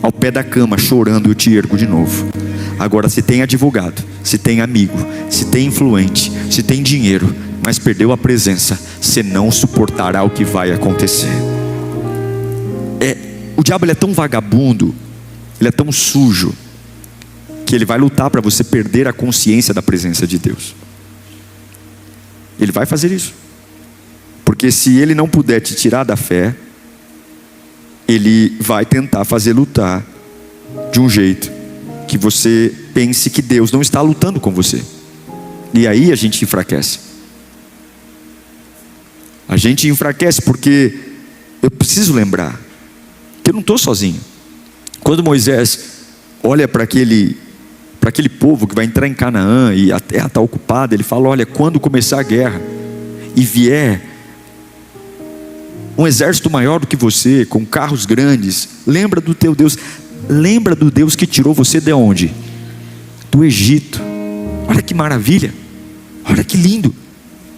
ao pé da cama chorando, eu te ergo de novo. Agora, se tem advogado, se tem amigo, se tem influente, se tem dinheiro, mas perdeu a presença, você não suportará o que vai acontecer. O diabo, ele é tão vagabundo, ele é tão sujo, que ele vai lutar para você perder a consciência da presença de Deus. Ele vai fazer isso, porque se ele não puder te tirar da fé, ele vai tentar fazer lutar de um jeito que você pense que Deus não está lutando com você. E aí a gente enfraquece. A gente enfraquece porque eu preciso lembrar que eu não estou sozinho. Quando Moisés olha para aquele povo que vai entrar em Canaã e a terra está ocupada, ele fala: olha, quando começar a guerra e vier um exército maior do que você, com carros grandes, lembra do teu Deus. Lembra do Deus que tirou você de onde? Do Egito. Olha que maravilha, olha que lindo.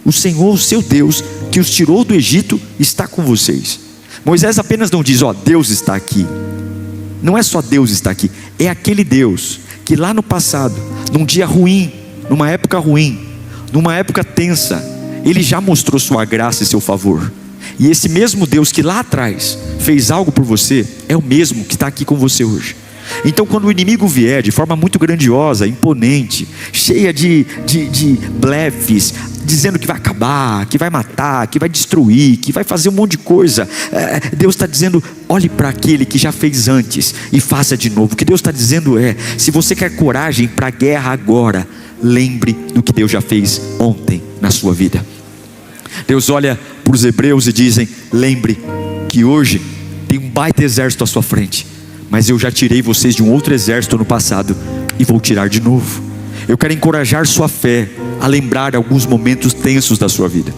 O Senhor, o seu Deus, que os tirou do Egito, está com vocês. Moisés apenas não diz: ó, Deus está aqui. Não é só Deus está aqui, é aquele Deus que lá no passado, num dia ruim, numa época ruim, numa época tensa, Ele já mostrou sua graça e seu favor. E esse mesmo Deus que lá atrás fez algo por você, é o mesmo que está aqui com você hoje. Então, quando o inimigo vier de forma muito grandiosa, imponente, cheia de blefes, dizendo que vai acabar, que vai matar, que vai destruir, que vai fazer um monte de coisa, Deus está dizendo: olhe para aquele que já fez antes e faça de novo. O que Deus está dizendo é: se você quer coragem para a guerra agora, lembre do que Deus já fez ontem na sua vida. Deus olha para os hebreus e dizem: lembre que hoje tem um baita exército à sua frente, mas eu já tirei vocês de um outro exército no passado e vou tirar de novo. Eu quero encorajar sua fé a lembrar alguns momentos tensos da sua vida.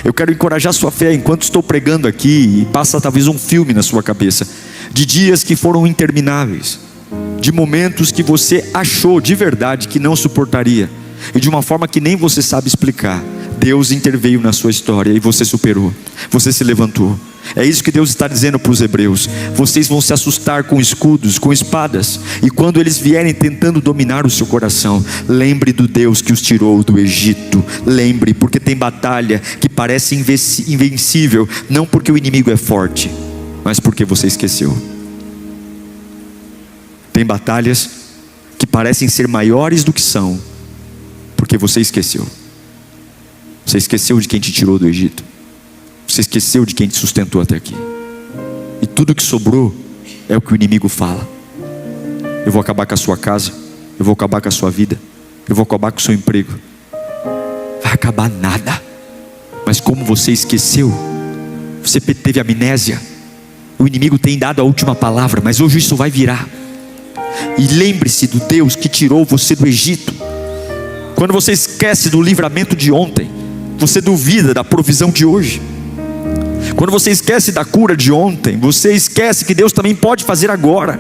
Eu quero encorajar sua fé enquanto estou pregando aqui, e passa talvez um filme na sua cabeça, de dias que foram intermináveis, de momentos que você achou de verdade que não suportaria, e de uma forma que nem você sabe explicar, Deus interveio na sua história e você superou, você se levantou. É isso que Deus está dizendo para os hebreus: vocês vão se assustar com escudos, com espadas, e quando eles vierem tentando dominar o seu coração, lembre do Deus que os tirou do Egito. Lembre, porque tem batalha que parece invencível, não porque o inimigo é forte, mas porque você esqueceu. Tem batalhas que parecem ser maiores do que são, porque você esqueceu. Você esqueceu de quem te tirou do Egito. Você esqueceu de quem te sustentou até aqui. E tudo que sobrou é o que o inimigo fala: eu vou acabar com a sua casa, eu vou acabar com a sua vida, eu vou acabar com o seu emprego. Vai acabar nada. Mas como você esqueceu, você teve amnésia, o inimigo tem dado a última palavra, mas hoje isso vai virar. E lembre-se do Deus que tirou você do Egito. Quando você esquece do livramento de ontem, você duvida da provisão de hoje. Quando você esquece da cura de ontem, você esquece que Deus também pode fazer agora.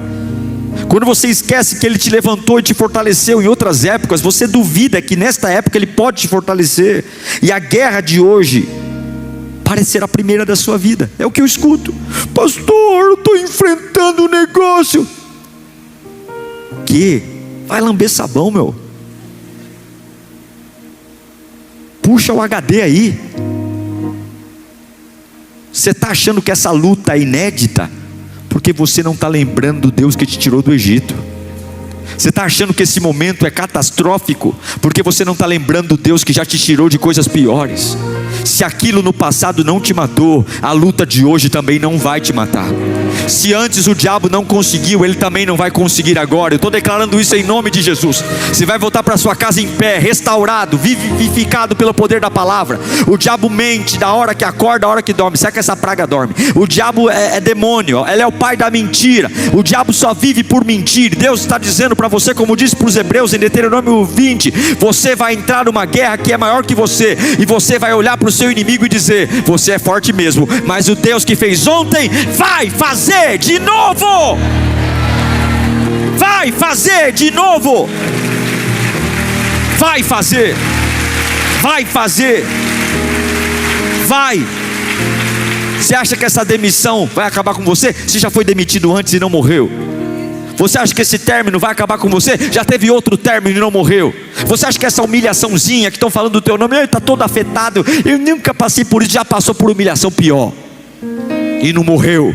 Quando você esquece que Ele te levantou e te fortaleceu em outras épocas, você duvida que nesta época Ele pode te fortalecer. E a guerra de hoje parece ser a primeira da sua vida. É o que eu escuto: pastor, eu estou enfrentando um negócio. Que? Vai lamber sabão, meu. Puxa o HD aí. Você está achando que essa luta é inédita? Porque você não está lembrando do Deus que te tirou do Egito. Você está achando que esse momento é catastrófico? Porque você não está lembrando do Deus que já te tirou de coisas piores. Se aquilo no passado não te matou, a luta de hoje também não vai te matar. Se antes o diabo não conseguiu, ele também não vai conseguir agora. Eu estou declarando isso em nome de Jesus. Você vai voltar para sua casa em pé, restaurado, vivificado pelo poder da palavra. O diabo mente da hora que acorda, da hora que dorme. Será que essa praga dorme? O diabo é demônio, ele é o pai da mentira. O diabo só vive por mentir. Deus está dizendo para você, como disse para os hebreus em Deuteronômio 20, você vai entrar numa guerra que é maior que você, e você vai olhar para o seu inimigo e dizer: você é forte mesmo, mas o Deus que fez ontem vai fazer de novo. Vai fazer de novo. Vai fazer. Vai fazer. Vai. Você acha que essa demissão vai acabar com você? Você já foi demitido antes e não morreu. Você acha que esse término vai acabar com você? Já teve outro término e não morreu. Você acha que essa humilhaçãozinha que estão falando do teu nome, está todo afetado, eu nunca passei por isso, já passou por humilhação pior e não morreu.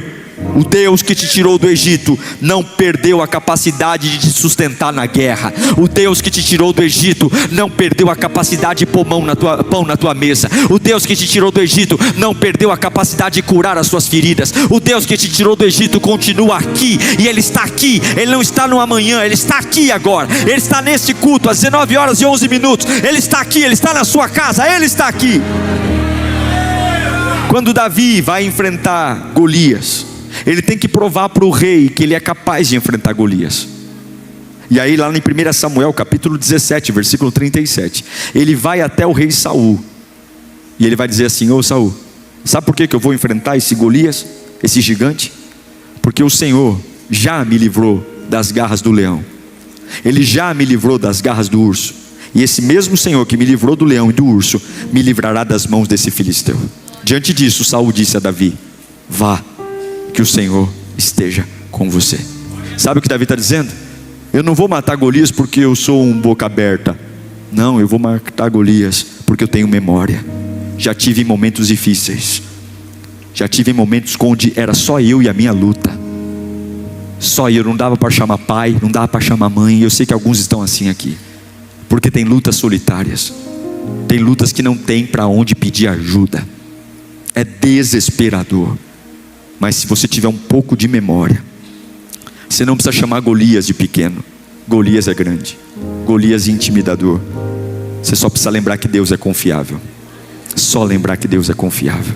O Deus que te tirou do Egito não perdeu a capacidade de te sustentar na guerra. O Deus que te tirou do Egito não perdeu a capacidade de pôr pão na tua mesa. O Deus que te tirou do Egito não perdeu a capacidade de curar as suas feridas. O Deus que te tirou do Egito continua aqui, e Ele está aqui. Ele não está no amanhã, Ele está aqui agora. Ele está nesse culto às 19 horas e 11 minutos. Ele está aqui, Ele está na sua casa, Ele está aqui. Quando Davi vai enfrentar Golias, ele tem que provar para o rei que ele é capaz de enfrentar Golias. E aí lá em 1 Samuel capítulo 17, versículo 37, ele vai até o rei Saul, e ele vai dizer assim: ô Saul, sabe por que eu vou enfrentar esse Golias, esse gigante? Porque o Senhor já me livrou das garras do leão. Ele já me livrou das garras do urso. E esse mesmo Senhor que me livrou do leão e do urso, me livrará das mãos desse filisteu. Diante disso, Saul disse a Davi: vá, que o Senhor esteja com você. Sabe o que Davi está dizendo? Eu não vou matar Golias porque eu sou um boca aberta. Não, eu vou matar Golias porque eu tenho memória. Já tive momentos difíceis. Já tive momentos onde era só eu e a minha luta. Só eu, não dava para chamar pai, não dava para chamar mãe. Eu sei que alguns estão assim aqui, porque tem lutas solitárias. Tem lutas que não tem para onde pedir ajuda. É desesperador. Mas se você tiver um pouco de memória, você não precisa chamar Golias de pequeno. Golias é grande. Golias é intimidador. Você só precisa lembrar que Deus é confiável. Só lembrar que Deus é confiável.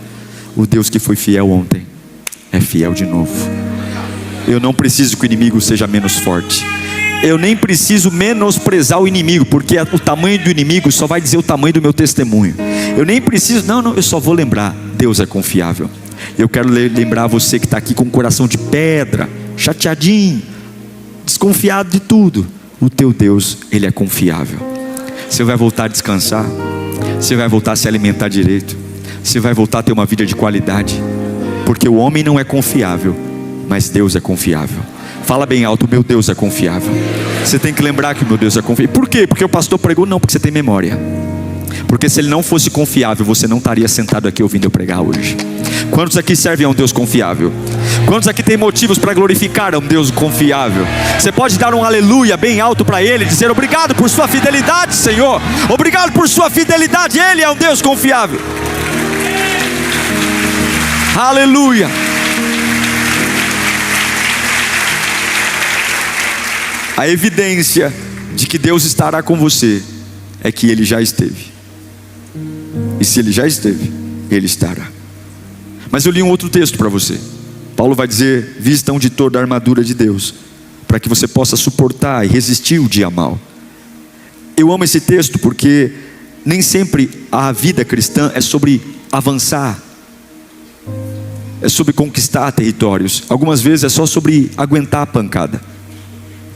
O Deus que foi fiel ontem é fiel de novo. Eu não preciso que o inimigo seja menos forte. Eu nem preciso menosprezar o inimigo, porque o tamanho do inimigo só vai dizer o tamanho do meu testemunho. Eu nem preciso, não, eu só vou lembrar: Deus é confiável. Eu quero lembrar você que está aqui com o coração de pedra, chateadinho, desconfiado de tudo. O teu Deus, Ele é confiável. Você vai voltar a descansar. Você vai voltar a se alimentar direito. Você vai voltar a ter uma vida de qualidade. Porque o homem não é confiável, mas Deus é confiável. Fala bem alto: meu Deus é confiável. Você tem que lembrar que o meu Deus é confiável. Por quê? Porque o pastor pregou? Não, porque você tem memória. Porque se Ele não fosse confiável, você não estaria sentado aqui ouvindo eu pregar hoje. Quantos aqui servem a um Deus confiável? Quantos aqui tem motivos para glorificar a um Deus confiável? Você pode dar um aleluia bem alto para Ele, dizer: obrigado por sua fidelidade, Senhor. Obrigado por sua fidelidade. Ele é um Deus confiável. Aleluia. A evidência de que Deus estará com você é que Ele já esteve. E se Ele já esteve, Ele estará. Mas eu li um outro texto para você. Paulo vai dizer: vistam de toda a armadura de Deus, para que você possa suportar e resistir o dia mau. Eu amo esse texto porque nem sempre a vida cristã é sobre avançar, é sobre conquistar territórios. Algumas vezes é só sobre aguentar a pancada,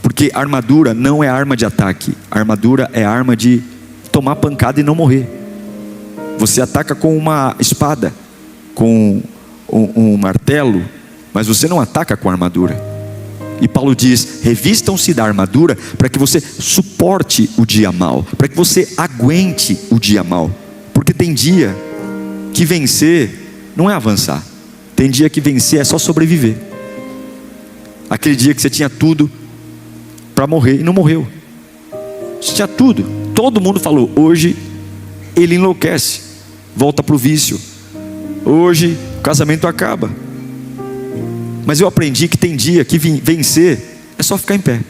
porque a armadura não é arma de ataque, a armadura é arma de tomar pancada e não morrer. Você ataca com uma espada, com um martelo, mas você não ataca com a armadura. E Paulo diz: revistam-se da armadura para que você suporte o dia mau, para que você aguente o dia mau. Porque tem dia que vencer não é avançar, tem dia que vencer é só sobreviver. Aquele dia que você tinha tudo para morrer e não morreu. Você tinha tudo, todo mundo falou: hoje ele enlouquece, volta para o vício, hoje o casamento acaba. Mas eu aprendi que tem dia que vencer é só ficar em pé.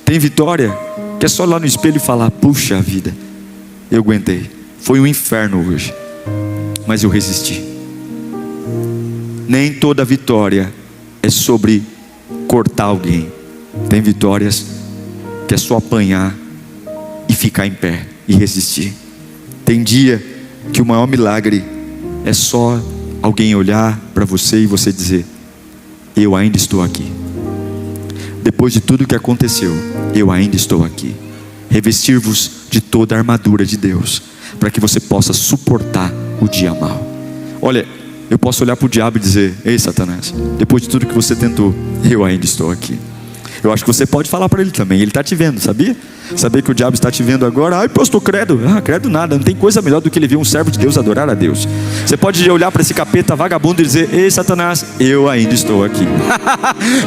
Tem vitória que é só olhar no espelho e falar: puxa vida, eu aguentei, foi um inferno hoje, mas eu resisti. Nem toda vitória é sobre cortar alguém. Tem vitórias que é só apanhar e ficar em pé e resistir. Tem dia que o maior milagre é só alguém olhar para você e você dizer: eu ainda estou aqui. Depois de tudo que aconteceu, eu ainda estou aqui. Revestir-vos de toda a armadura de Deus, para que você possa suportar o dia mau. Olha, eu posso olhar para o diabo e dizer: ei, Satanás, depois de tudo que você tentou, eu ainda estou aqui. Eu acho que você pode falar para ele também, ele está te vendo, sabia? Saber que o diabo está te vendo agora: ai, pastor, credo. Credo nada, não tem coisa melhor do que ele ver um servo de Deus adorar a Deus. Você pode olhar para esse capeta vagabundo e dizer: ei, Satanás, eu ainda estou aqui.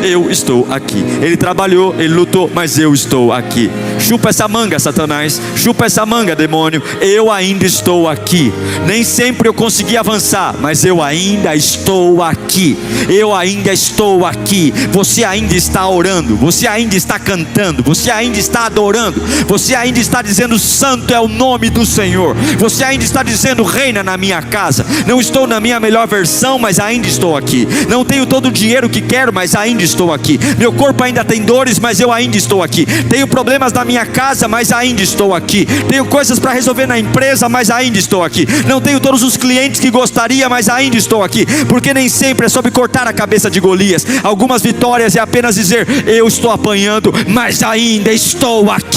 Eu estou aqui. Ele trabalhou, ele lutou, mas eu estou aqui. Chupa essa manga, Satanás, chupa essa manga, demônio, eu ainda estou aqui. Nem sempre eu consegui avançar, mas eu ainda estou aqui. Eu ainda estou aqui. Você ainda está orando, você ainda está cantando, você ainda está adorando, você ainda está dizendo: santo é o nome do Senhor. Você ainda está dizendo: reina na minha casa. Não estou na minha melhor versão, mas ainda estou aqui. Não tenho todo o dinheiro que quero, mas ainda estou aqui. Meu corpo ainda tem dores, mas eu ainda estou aqui. Tenho problemas na minha casa, mas ainda estou aqui. Tenho coisas para resolver na empresa, mas ainda estou aqui. Não tenho todos os clientes que gostaria, mas ainda estou aqui. Porque nem sempre é sobre cortar a cabeça de Golias. Algumas vitórias é apenas dizer: eu estou apanhando, mas ainda estou aqui.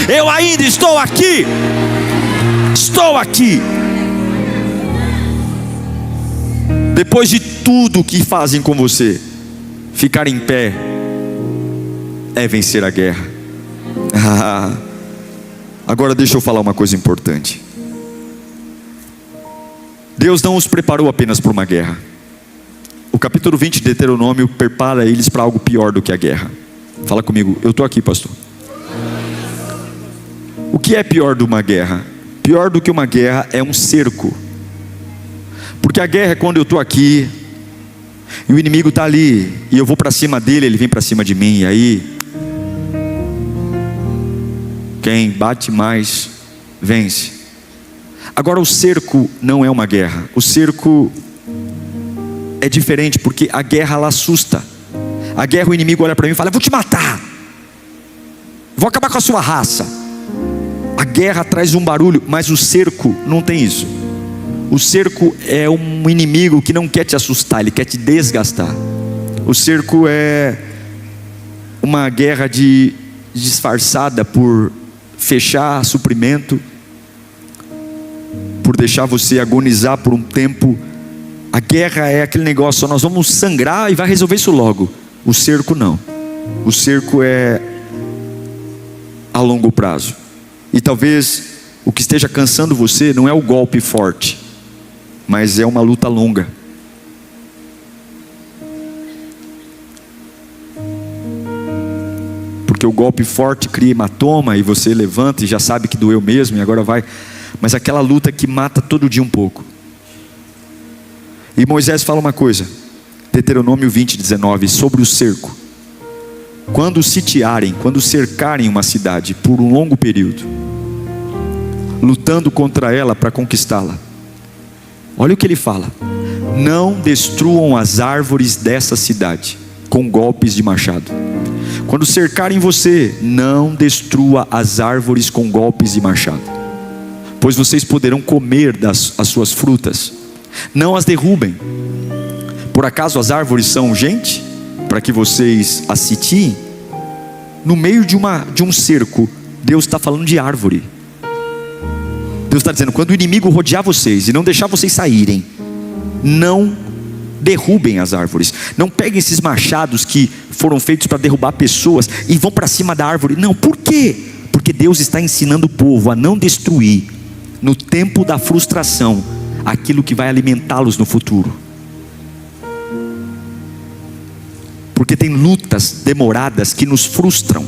Eu ainda estou aqui. Estou aqui. Depois de tudo que fazem com você, ficar em pé é vencer a guerra. Agora deixa eu falar uma coisa importante. Deus não os preparou apenas para uma guerra. O capítulo 20 de Deuteronômio prepara eles para algo pior do que a guerra. Fala comigo: eu estou aqui, pastor. O que é pior de uma guerra? Pior do que uma guerra é um cerco. Porque a guerra é quando eu estou aqui e o inimigo está ali, e eu vou para cima dele, ele vem para cima de mim, e aí quem bate mais vence. Agora o cerco não é uma guerra. O cerco é diferente, porque a guerra ela assusta. A guerra, o inimigo olha para mim e fala: eu vou te matar, vou acabar com a sua raça. A guerra traz um barulho, mas o cerco não tem isso. O cerco é um inimigo que não quer te assustar, ele quer te desgastar. O cerco é uma guerra disfarçada por fechar suprimento, por deixar você agonizar por um tempo. A guerra é aquele negócio: nós vamos sangrar e vai resolver isso logo. O cerco não. O cerco é a longo prazo. E talvez o que esteja cansando você não é o golpe forte, mas é uma luta longa. Porque o golpe forte cria hematoma e você levanta e já sabe que doeu mesmo e agora vai. Mas aquela luta que mata todo dia um pouco. E Moisés fala uma coisa, Deuteronômio 20:19, sobre o cerco. Quando sitiarem, quando cercarem uma cidade por um longo período, lutando contra ela para conquistá-la, olha o que ele fala: não destruam as árvores dessa cidade com golpes de machado. Quando cercarem você, não destrua as árvores com golpes de machado, pois vocês poderão comer as suas frutas. Não as derrubem. Por acaso as árvores são gente, para que vocês as sitiem? No meio de um cerco, Deus está falando de árvore. Deus está dizendo: quando o inimigo rodear vocês e não deixar vocês saírem, não derrubem as árvores. Não peguem esses machados que foram feitos para derrubar pessoas e vão para cima da árvore. Não, por quê? Porque Deus está ensinando o povo a não destruir, no tempo da frustração, aquilo que vai alimentá-los no futuro. Porque tem lutas demoradas que nos frustram,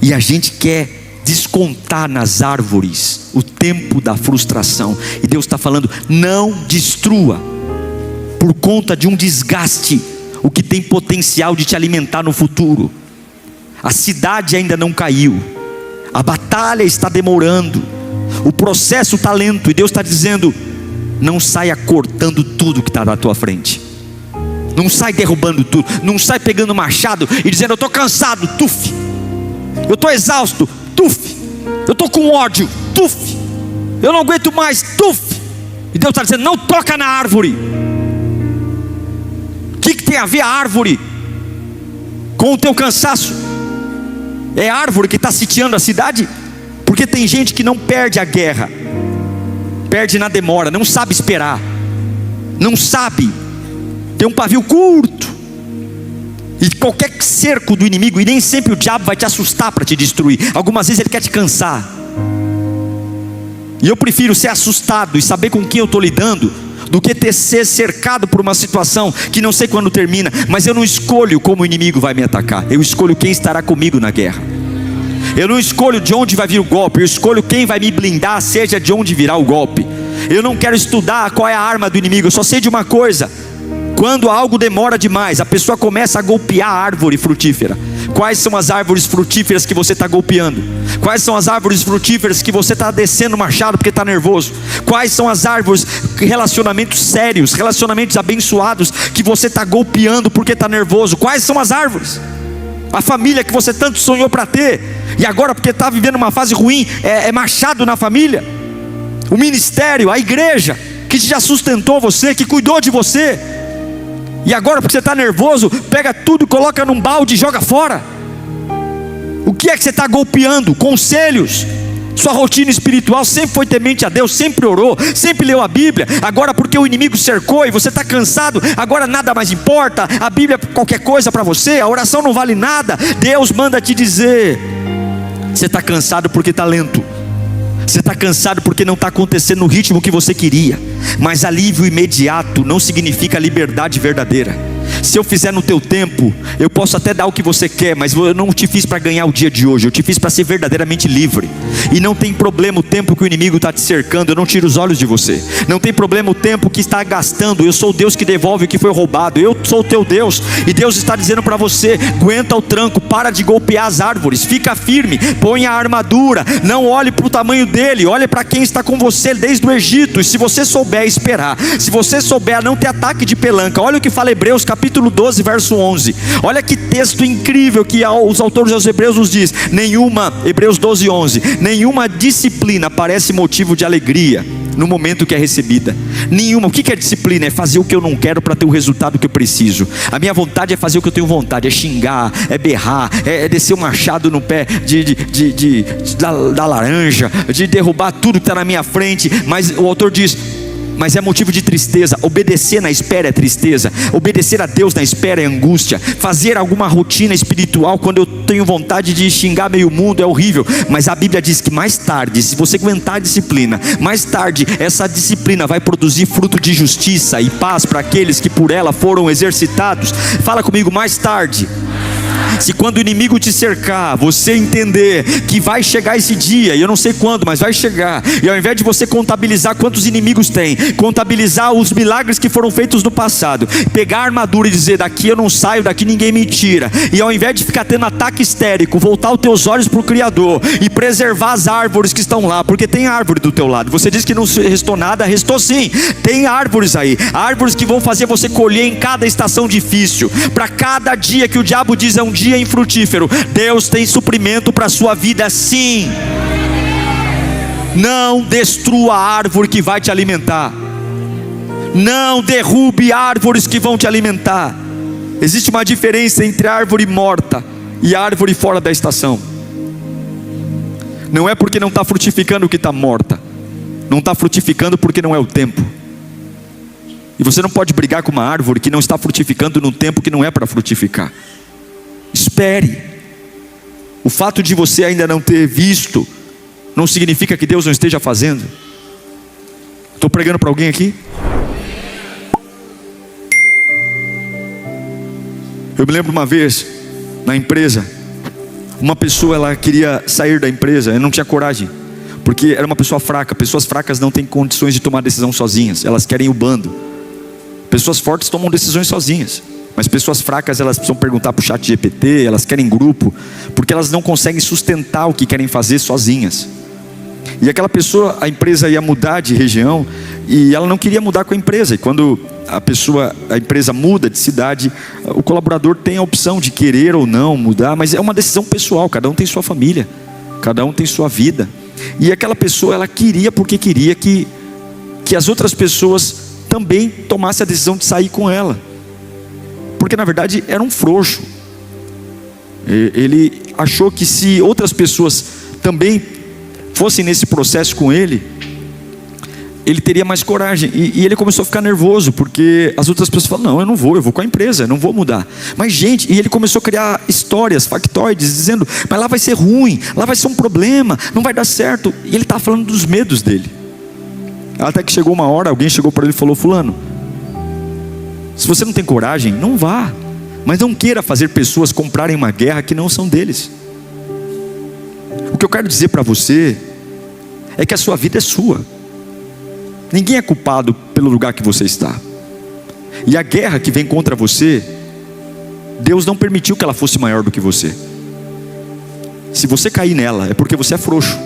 e a gente quer descontar nas árvores o tempo da frustração. E Deus está falando: não destrua, por conta de um desgaste, o que tem potencial de te alimentar no futuro. A cidade ainda não caiu, a batalha está demorando, o processo está lento, e Deus está dizendo: não saia cortando tudo que está na tua frente. Não sai derrubando tudo. Não sai pegando machado e dizendo: eu estou cansado, tuf. Eu estou exausto, tuf. Eu estou com ódio, tuf. Eu não aguento mais, tuf. E Deus está dizendo: não toca na árvore. O que tem a ver a árvore com o teu cansaço? É a árvore que está sitiando a cidade? Porque tem gente que não perde a guerra, perde na demora, não sabe esperar, não sabe, tem um pavio curto. E qualquer cerco do inimigo, e nem sempre o diabo vai te assustar para te destruir, algumas vezes ele quer te cansar. E eu prefiro ser assustado e saber com quem eu estou lidando, do que ser cercado por uma situação que não sei quando termina, mas eu não escolho como o inimigo vai me atacar, eu escolho quem estará comigo na guerra. Eu não escolho de onde vai vir o golpe, eu escolho quem vai me blindar, seja de onde virá o golpe. Eu não quero estudar qual é a arma do inimigo, eu só sei de uma coisa: quando algo demora demais, a pessoa começa a golpear a árvore frutífera. Quais são as árvores frutíferas que você está golpeando? Quais são as árvores frutíferas que você está descendo o machado porque está nervoso? Quais são as árvores, relacionamentos sérios, relacionamentos abençoados, que você está golpeando porque está nervoso? Quais são as árvores? A família que você tanto sonhou para ter, e agora porque está vivendo uma fase ruim, é machado na família. O ministério, a igreja, que já sustentou você, que cuidou de você, e agora porque você está nervoso, pega tudo, coloca num balde e joga fora. O que é que você está golpeando? Conselhos. Sua rotina espiritual sempre foi temente a Deus, sempre orou, sempre leu a Bíblia. Agora porque o inimigo cercou e você está cansado, agora nada mais importa, a Bíblia é qualquer coisa para você, a oração não vale nada. Deus manda te dizer: você está cansado porque está lento, você está cansado porque não está acontecendo no ritmo que você queria. Mas alívio imediato não significa liberdade verdadeira. Se eu fizer no teu tempo, eu posso até dar o que você quer, mas eu não te fiz para ganhar o dia de hoje, eu te fiz para ser verdadeiramente livre. E não tem problema o tempo que o inimigo está te cercando, eu não tiro os olhos de você. Não tem problema o tempo que está gastando, eu sou o Deus que devolve o que foi roubado, eu sou o teu Deus. E Deus está dizendo para você: aguenta o tranco, para de golpear as árvores, fica firme, põe a armadura, não olhe para o tamanho dele, olhe para quem está com você desde o Egito. E se você souber esperar, se você souber não ter ataque de pelanca, olha o que fala Hebreus capítulo 12 verso 11, olha que texto incrível que os autores aos Hebreus nos diz: Hebreus 12, 11, nenhuma disciplina parece motivo de alegria no momento que é recebida. Nenhuma. O que é disciplina? É fazer o que eu não quero para ter o resultado que eu preciso. A minha vontade é fazer o que eu tenho vontade, é xingar, é berrar, é descer o machado no pé da laranja, de derrubar tudo que está na minha frente. Mas o autor diz: mas é motivo de tristeza. Obedecer na espera é tristeza, obedecer a Deus na espera é angústia. Fazer alguma rotina espiritual quando eu tenho vontade de xingar meio mundo é horrível. Mas a Bíblia diz que mais tarde, se você aguentar a disciplina, mais tarde essa disciplina vai produzir fruto de justiça e paz para aqueles que por ela foram exercitados. Fala comigo: mais tarde. Se quando o inimigo te cercar, você entender que vai chegar esse dia, e eu não sei quando, mas vai chegar, e ao invés de você contabilizar quantos inimigos tem, contabilizar os milagres que foram feitos no passado, pegar a armadura e dizer: daqui eu não saio, daqui ninguém me tira. E ao invés de ficar tendo ataque histérico, voltar os teus olhos para o Criador e preservar as árvores que estão lá, porque tem árvore do teu lado. Você diz que não restou nada, restou sim. Tem árvores aí, árvores que vão fazer você colher em cada estação difícil. Para cada dia que o diabo diz é um dia frutífero. Deus tem suprimento para a sua vida, sim. Não destrua a árvore que vai te alimentar. Não derrube árvores que vão te alimentar. Existe uma diferença entre árvore morta e árvore fora da estação. Não é porque não está frutificando que está morta. Não está frutificando porque não é o tempo. E você não pode brigar com uma árvore que não está frutificando num tempo que não é para frutificar. Espere. O fato de você ainda não ter visto não significa que Deus não esteja fazendo. Estou pregando para alguém aqui? Eu me lembro uma vez, na empresa, uma pessoa, ela queria sair da empresa, ela não tinha coragem, porque era uma pessoa fraca. Pessoas fracas não têm condições de tomar decisão sozinhas, elas querem o bando. Pessoas fortes tomam decisões sozinhas, mas pessoas fracas, elas precisam perguntar para o ChatGPT, elas querem grupo, porque elas não conseguem sustentar o que querem fazer sozinhas. E aquela pessoa, a empresa ia mudar de região, e ela não queria mudar com a empresa. E quando a empresa muda de cidade, o colaborador tem a opção de querer ou não mudar, mas é uma decisão pessoal. Cada um tem sua família, cada um tem sua vida. E aquela pessoa, ela queria, porque queria que as outras pessoas também tomassem a decisão de sair com ela, porque na verdade era um frouxo. Ele achou que se outras pessoas também fossem nesse processo com ele, ele teria mais coragem. E ele começou a ficar nervoso, porque as outras pessoas falam: não, eu vou com a empresa, eu não vou mudar. Mas gente, e ele começou a criar histórias, factoides, dizendo: mas lá vai ser ruim, lá vai ser um problema, não vai dar certo. E ele estava falando dos medos dele. Até que chegou uma hora, alguém chegou para ele e falou: fulano, se você não tem coragem, não vá, mas não queira fazer pessoas comprarem uma guerra que não são deles. O que eu quero dizer para você é que a sua vida é sua. Ninguém é culpado pelo lugar que você está. E a guerra que vem contra você, Deus não permitiu que ela fosse maior do que você. Se você cair nela, é porque você é frouxo.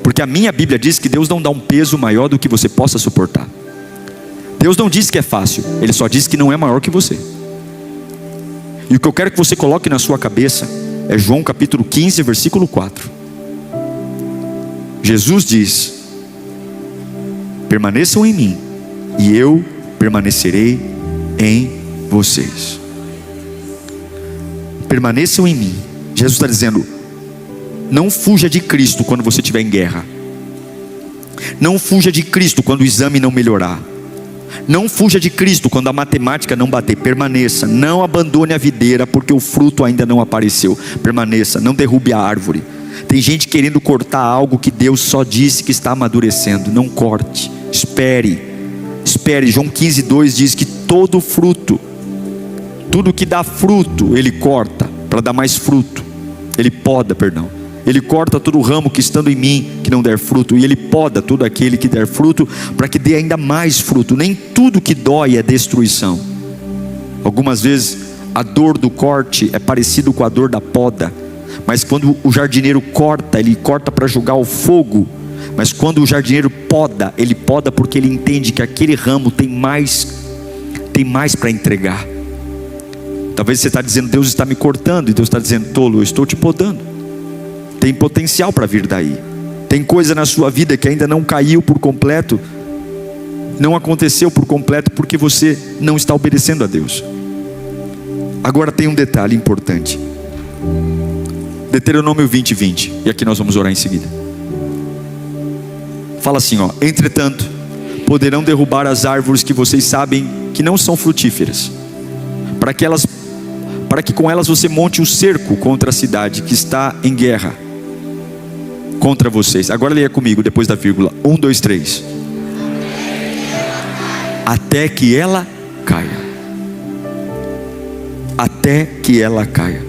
Porque a minha Bíblia diz que Deus não dá um peso maior do que você possa suportar. Deus não diz que é fácil, Ele só diz que não é maior que você. E o que eu quero que você coloque na sua cabeça é João capítulo 15, versículo 4. Jesus diz: permaneçam em mim, e eu permanecerei em vocês. Permaneçam em mim. Jesus está dizendo: não fuja de Cristo quando você estiver em guerra. Não fuja de Cristo quando o exame não melhorar. Não fuja de Cristo quando a matemática não bater. Permaneça, não abandone a videira porque o fruto ainda não apareceu. Permaneça, não derrube a árvore. Tem gente querendo cortar algo que Deus só disse que está amadurecendo. Não corte, espere. João 15:2 diz que todo fruto, tudo que dá fruto, Ele corta para dar mais fruto. Ele poda, Ele corta todo o ramo que estando em mim que não der fruto, e Ele poda todo aquele que der fruto, para que dê ainda mais fruto. Nem tudo que dói é destruição. Algumas vezes a dor do corte é parecido com a dor da poda. Mas quando o jardineiro corta, ele corta para jogar ao fogo. Mas quando o jardineiro poda, ele poda porque ele entende que aquele ramo tem mais para entregar. Talvez você está dizendo: Deus está me cortando. E Deus está dizendo: tolo, eu estou te podando. Tem potencial para vir daí. Tem coisa na sua vida que ainda não caiu por completo, não aconteceu por completo, porque você não está obedecendo a Deus. Agora tem um detalhe importante. Deuteronômio 20:20. E aqui nós vamos orar em seguida. Fala assim, ó: entretanto, poderão derrubar as árvores que vocês sabem que não são frutíferas, para que com elas você monte um cerco contra a cidade que está em guerra contra vocês. Agora leia comigo depois da vírgula. 1, 2, 3. Até que ela caia. Até que ela caia.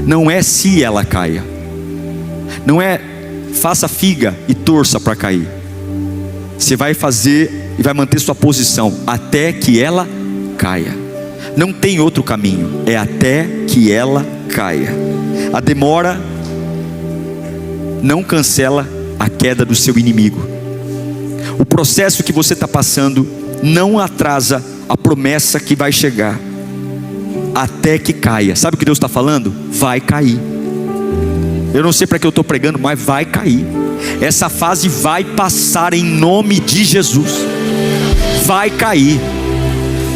Não é se ela caia. Não é faça figa e torça para cair. Você vai fazer e vai manter sua posição até que ela caia. Não tem outro caminho, é até que ela caia. A demora não cancela a queda do seu inimigo. O processo que você está passando não atrasa a promessa que vai chegar. até que caia. Sabe o que Deus está falando? Vai cair. Eu não sei para que eu estou pregando, mas vai cair. Essa fase vai passar em nome de Jesus. Vai cair.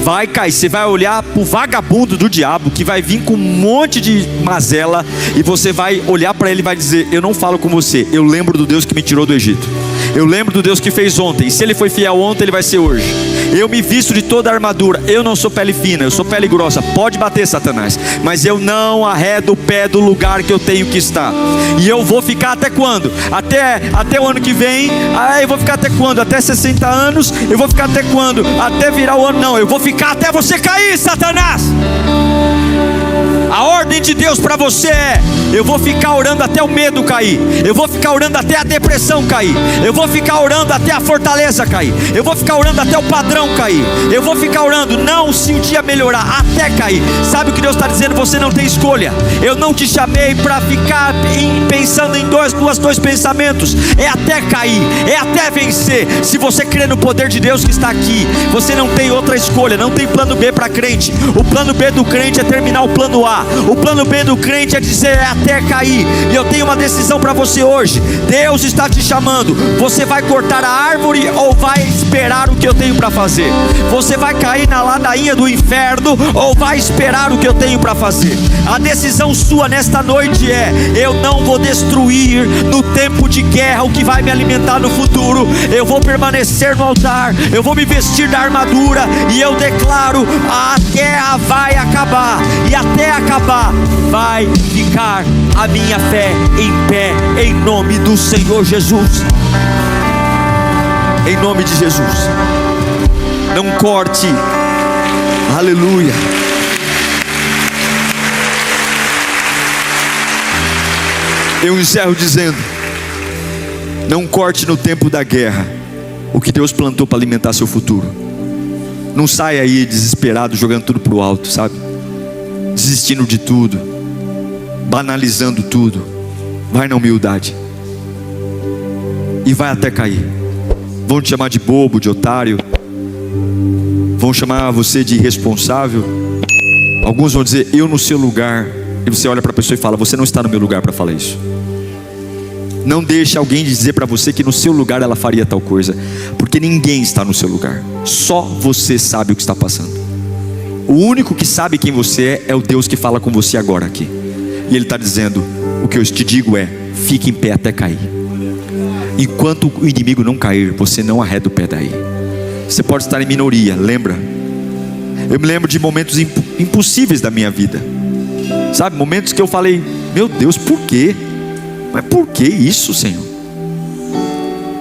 Vai cair. Você vai olhar para o vagabundo do diabo, que vai vir com um monte de mazela, e você vai olhar para ele e vai dizer: eu não falo com você, eu lembro do Deus que me tirou do Egito. Eu lembro do Deus que fez ontem. E se Ele foi fiel ontem, Ele vai ser hoje. Eu me visto de toda a armadura. Eu não sou pele fina, eu sou pele grossa. Pode bater, Satanás, mas eu não arredo o pé do lugar que eu tenho que estar. E eu vou ficar até quando? Até o ano que vem. Eu vou ficar até quando? Até 60 anos? Eu vou ficar até quando? Até virar o ano? Não, eu vou ficar até você cair, Satanás. A ordem de Deus para você é: eu vou ficar orando até o medo cair. Eu vou ficar orando até a depressão cair. Eu vou ficar orando até a fortaleza cair. Eu vou ficar orando até o padrão cair. Eu vou ficar orando, não se um dia melhorar, até cair. Sabe o que Deus está dizendo? Você não tem escolha. Eu não te chamei para ficar pensando em dois pensamentos. É até cair, é até vencer. Se você crê no poder de Deus que está aqui, você não tem outra escolha. Não tem plano B para crente. O plano B do crente é terminar o plano A. O plano B do crente é dizer: é até cair. E eu tenho uma decisão para você hoje. Deus está te chamando. Você vai cortar a árvore ou vai esperar o que eu tenho para fazer? Você vai cair na ladainha do inferno ou vai esperar o que eu tenho para fazer? A decisão sua nesta noite é: eu não vou destruir no tempo de guerra o que vai me alimentar no futuro. Eu vou permanecer no altar. Eu vou me vestir da armadura. E eu declaro: a guerra vai acabar. E até acabar vai ficar a minha fé em pé, em nome do Senhor Jesus. Em nome de Jesus. Não corte. Aleluia. Eu encerro dizendo: não corte no tempo da guerra o que Deus plantou para alimentar seu futuro. Não saia aí desesperado, jogando tudo para o alto, sabe? Desistindo de tudo, banalizando tudo. Vai na humildade e vai até cair. Vão te chamar de bobo, de otário, vão chamar você de irresponsável. Alguns vão dizer: eu no seu lugar. E você olha para a pessoa e fala: você não está no meu lugar para falar isso. Não deixe alguém dizer para você que no seu lugar ela faria tal coisa, porque ninguém está no seu lugar. Só você sabe o que está passando. O único que sabe quem você é o Deus que fala com você agora aqui. E Ele está dizendo: o que eu te digo é: fique em pé até cair. Enquanto o inimigo não cair, você não arreda o pé daí. Você pode estar em minoria, lembra? Eu me lembro de momentos impossíveis da minha vida, sabe? Momentos que eu falei: meu Deus, por quê? Mas por que isso, Senhor?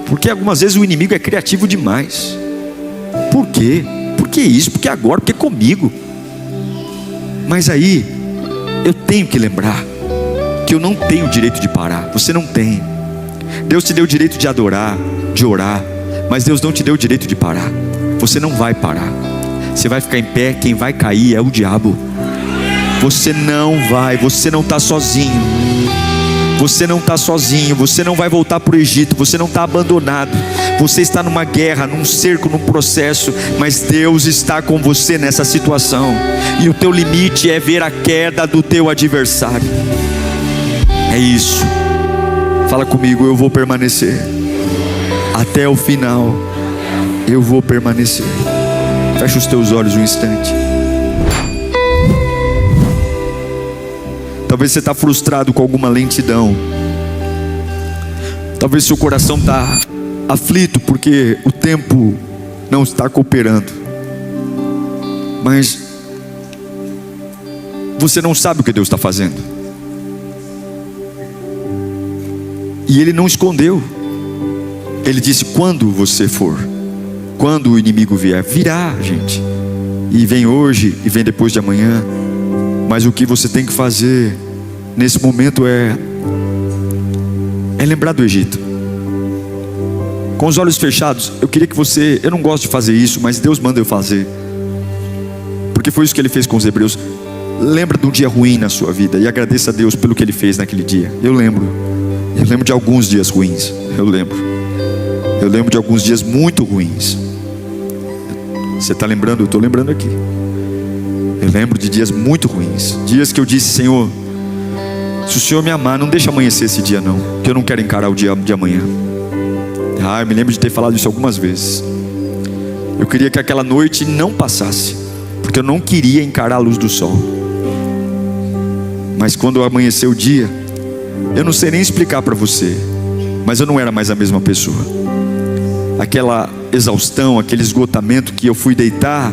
Porque algumas vezes o inimigo é criativo demais. Por quê? Por que isso? Por que agora? Por que comigo? Mas aí eu tenho que lembrar que eu não tenho o direito de parar. Você não tem. Deus te deu o direito de adorar, de orar, mas Deus não te deu o direito de parar. Você não vai parar. Você vai ficar em pé. Quem vai cair é o diabo. Você não vai. Você não está sozinho. Você não está sozinho. Você não vai voltar para o Egito. Você não está abandonado. Você está numa guerra, num cerco, num processo, mas Deus está com você nessa situação. E o teu limite é ver a queda do teu adversário. É isso. Fala comigo: eu vou permanecer até o final. Eu vou permanecer. Fecha os teus olhos um instante. Talvez você está frustrado com alguma lentidão. Talvez seu coração está aflito porque o tempo não está cooperando. Mas você não sabe o que Deus está fazendo. E Ele não escondeu. Ele disse: quando você for, quando o inimigo vier, virá, gente. E vem hoje e vem depois de amanhã. Mas o que você tem que fazer nesse momento é lembrar do Egito. Com os olhos fechados, eu queria que você... Eu não gosto de fazer isso, mas Deus manda eu fazer, porque foi isso que Ele fez com os hebreus. Lembra de um dia ruim na sua vida e agradeça a Deus pelo que Ele fez naquele dia. Eu lembro de alguns dias ruins. Eu lembro de alguns dias muito ruins. Você está lembrando? Eu estou lembrando aqui. Eu lembro de dias muito ruins, dias que eu disse: Senhor, se o Senhor me amar, não deixa amanhecer esse dia não, porque eu não quero encarar o dia de amanhã. Eu me lembro de ter falado isso algumas vezes. Eu queria que aquela noite não passasse, porque eu não queria encarar a luz do sol. Mas quando amanheceu o dia, eu não sei nem explicar para você, mas eu não era mais a mesma pessoa. Aquela exaustão, aquele esgotamento que eu fui deitar,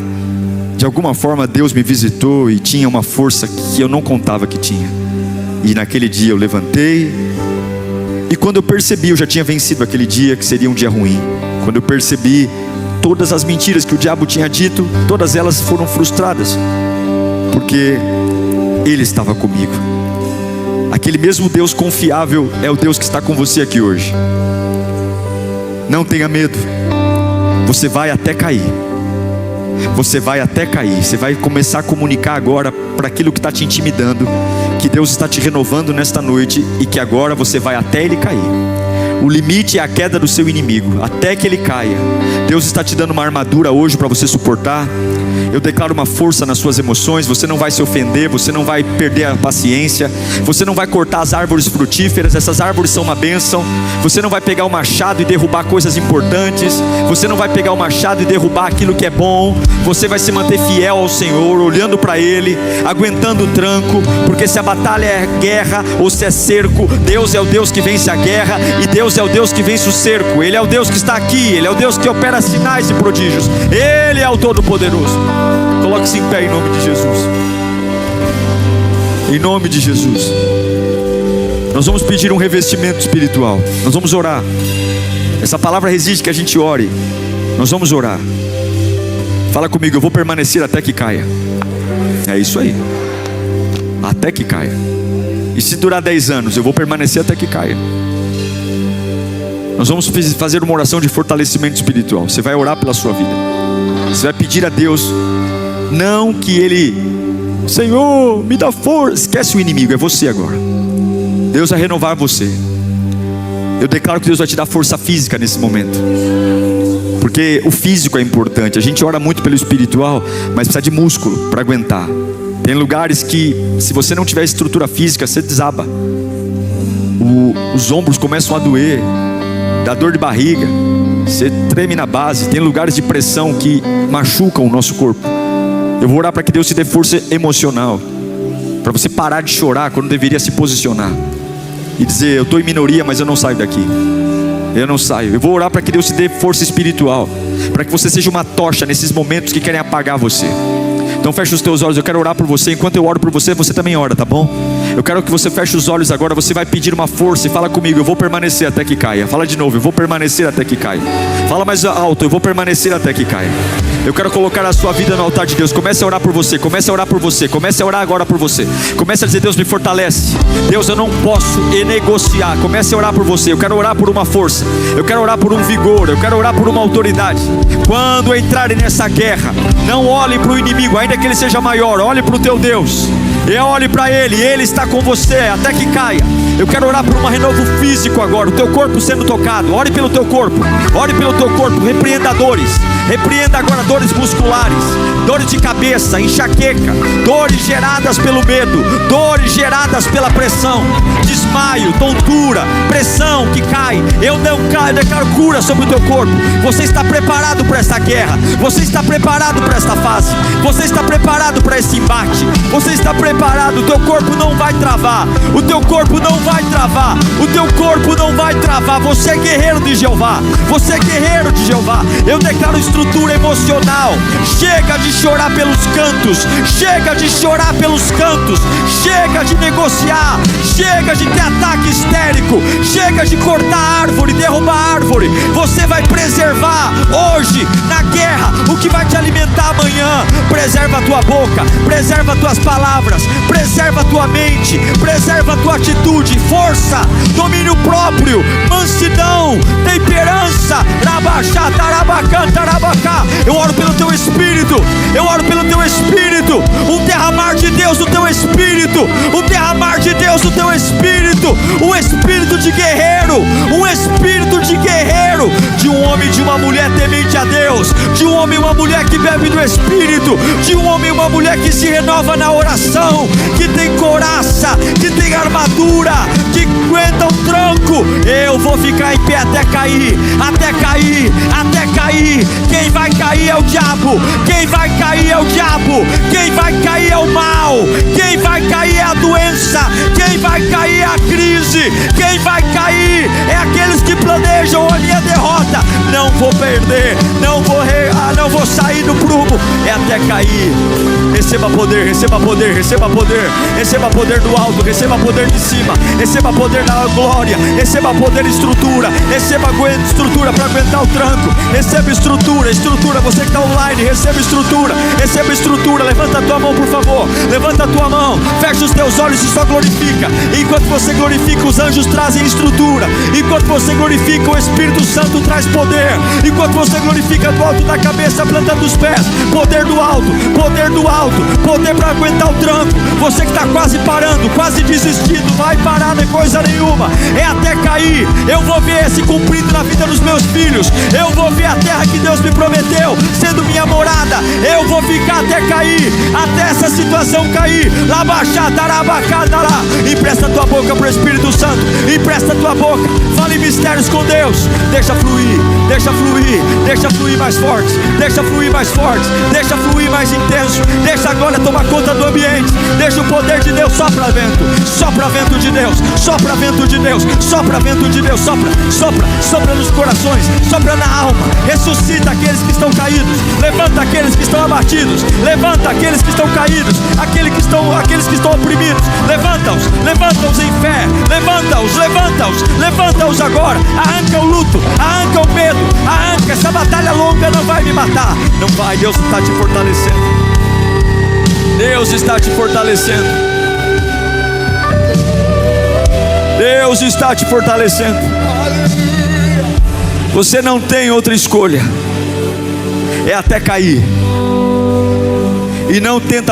de alguma forma Deus me visitou e tinha uma força que eu não contava que tinha. E naquele dia eu levantei, e quando eu percebi, eu já tinha vencido aquele dia que seria um dia ruim. Quando eu percebi todas as mentiras que o diabo tinha dito, todas elas foram frustradas, porque Ele estava comigo. Aquele mesmo Deus confiável é o Deus que está com você aqui hoje. Não tenha medo. Você vai até cair. Você vai até cair. Você vai começar a comunicar agora para aquilo que está te intimidando, que Deus está te renovando nesta noite, e que agora você vai até ele cair. O limite é a queda do seu inimigo, até que ele caia. Deus está te dando uma armadura hoje para você suportar. Eu declaro uma força nas suas emoções. Você não vai se ofender, você não vai perder a paciência, você não vai cortar as árvores frutíferas. Essas árvores são uma bênção. Você não vai pegar o machado e derrubar coisas importantes. Você não vai pegar o machado e derrubar aquilo que é bom. Você vai se manter fiel ao Senhor, olhando para Ele, aguentando o tranco, porque se a batalha é guerra ou se é cerco, Deus é o Deus que vence a guerra, e Deus é o Deus que vence o cerco. Ele é o Deus que está aqui, Ele é o Deus que opera sinais e prodígios. Ele é o Todo-Poderoso. Coloque-se em pé em nome de Jesus. Em nome de Jesus. Nós vamos pedir um revestimento espiritual. Nós vamos orar. Essa palavra exige que a gente ore. Nós vamos orar. Fala comigo: eu vou permanecer até que caia. É isso aí. Até que caia. E se durar 10 anos, eu vou permanecer até que caia. Nós vamos fazer uma oração de fortalecimento espiritual. Você vai orar pela sua vida. Você vai pedir a Deus, não que Ele, Senhor, me dá força. Esquece o inimigo, é você agora. Deus vai renovar você. Eu declaro que Deus vai te dar força física nesse momento, porque o físico é importante. A gente ora muito pelo espiritual, mas precisa de músculo para aguentar. Tem lugares que, se você não tiver estrutura física, você desaba. Os ombros começam a doer, dá dor de barriga, você treme na base. Tem lugares de pressão que machucam o nosso corpo. Eu vou orar para que Deus te dê força emocional, para você parar de chorar quando deveria se posicionar e dizer: eu estou em minoria, mas eu não saio daqui. Eu não saio. Eu vou orar para que Deus te dê força espiritual, para que você seja uma tocha nesses momentos que querem apagar você. Então fecha os teus olhos, eu quero orar por você. Enquanto eu oro por você, você também ora, tá bom? Eu quero que você feche os olhos agora. Você vai pedir uma força e fala comigo: eu vou permanecer até que caia. Fala de novo: eu vou permanecer até que caia. Fala mais alto: eu vou permanecer até que caia. Eu quero colocar a sua vida no altar de Deus. Comece a orar por você, comece a orar por você, comece a orar agora por você. Comece a dizer: Deus, me fortalece. Deus, eu não posso negociar. Comece a orar por você. Eu quero orar por uma força, eu quero orar por um vigor, eu quero orar por uma autoridade. Quando entrarem nessa guerra, não olhe para o inimigo, ainda que ele seja maior. Olhe para o teu Deus, e olhe para Ele, Ele está com você até que caia. Eu quero orar por um renovo físico agora, o teu corpo sendo tocado. Ore pelo teu corpo, ore pelo teu corpo. Repreenda dores, repreenda agora dores musculares, dores de cabeça, enxaqueca, dores geradas pelo medo, dores geradas pela pressão, desmaio, tontura, pressão que cai. Eu declaro cura sobre o teu corpo. Você está preparado para esta guerra, você está preparado para esta fase, você está preparado para esse embate, você está preparado. O teu corpo não vai travar, o teu corpo não vai travar, o teu corpo não vai travar. Você é guerreiro de Jeová, você é guerreiro de Jeová. Eu declaro estrutura emocional. Chega de chorar pelos cantos, chega de chorar pelos cantos, chega de negociar, chega de ter ataque histérico, chega de cortar árvore, derrubar árvore. Você vai preservar hoje na guerra o que vai te alimentar amanhã. Preserva a tua boca, preserva as tuas palavras, preserva a tua mente, preserva a tua atitude, força, domínio próprio, mansidão, temperança. Eu oro pelo teu espírito, eu oro pelo teu espírito. Um derramar de Deus no teu espírito, um derramar de Deus no teu espírito. Um espírito de guerreiro, um espírito de guerreiro, de um homem e de uma mulher temente a Deus, de um homem e uma mulher que bebe do Espírito, de um homem e uma mulher que se renova na oração, que tem couraça, que tem armadura, que aguenta um tranco. Eu vou ficar em pé até cair, até cair, até cair. Quem vai cair é o diabo, quem vai cair é o diabo, quem vai cair é o mal, quem vai cair é a doença, quem vai cair é a crise, quem vai cair é aqueles que planejam a minha derrota. Não vou perder, não vou sair do prumo, é até cair. Receba poder, receba poder, receba poder, receba poder do alto, receba poder de cima, receba poder da glória, receba poder e estrutura, receba estrutura para aguentar o tranco, receba estrutura, você que está online, receba estrutura, levanta a tua mão por favor, levanta a tua mão, fecha os teus olhos e só glorifica. Enquanto você glorifica, os anjos trazem estrutura, enquanto você glorifica, o Espírito Santo traz poder, enquanto você glorifica, do alto da cabeça, planta dos pés, poder do alto, poder para aguentar o tranco. Você que está quase parando, quase desistindo, vai parar de coisa nenhuma, é até cair. Eu vou ver se cumprindo na vida dos meus filhos, eu vou ver a terra que Deus me prometeu sendo minha morada, eu vou ficar até cair, até essa situação cair. Empresta a tua boca para o Espírito Santo, empresta a tua boca, fale mistérios com Deus, deixa fluir, deixa fluir, deixa fluir mais forte, deixa fluir mais forte, deixa fluir mais intenso, deixa a glória tomar conta do ambiente, deixa o poder de Deus, sopra vento de Deus, sopra vento de Deus, sopra vento de Deus, sopra nos corações, sopra na alma, ressuscita aqueles que estão caídos, levanta aqueles que estão abatidos, levanta aqueles que estão caídos, aqueles que estão oprimidos, levanta-os em fé, levanta-os agora, arranca o luto, arranca o medo, arranca essa batalha longa, não vai me matar, não vai. Deus está te fortalecendo, Deus está te fortalecendo, Deus está te fortalecendo. Você não tem outra escolha, é até cair, e não tenta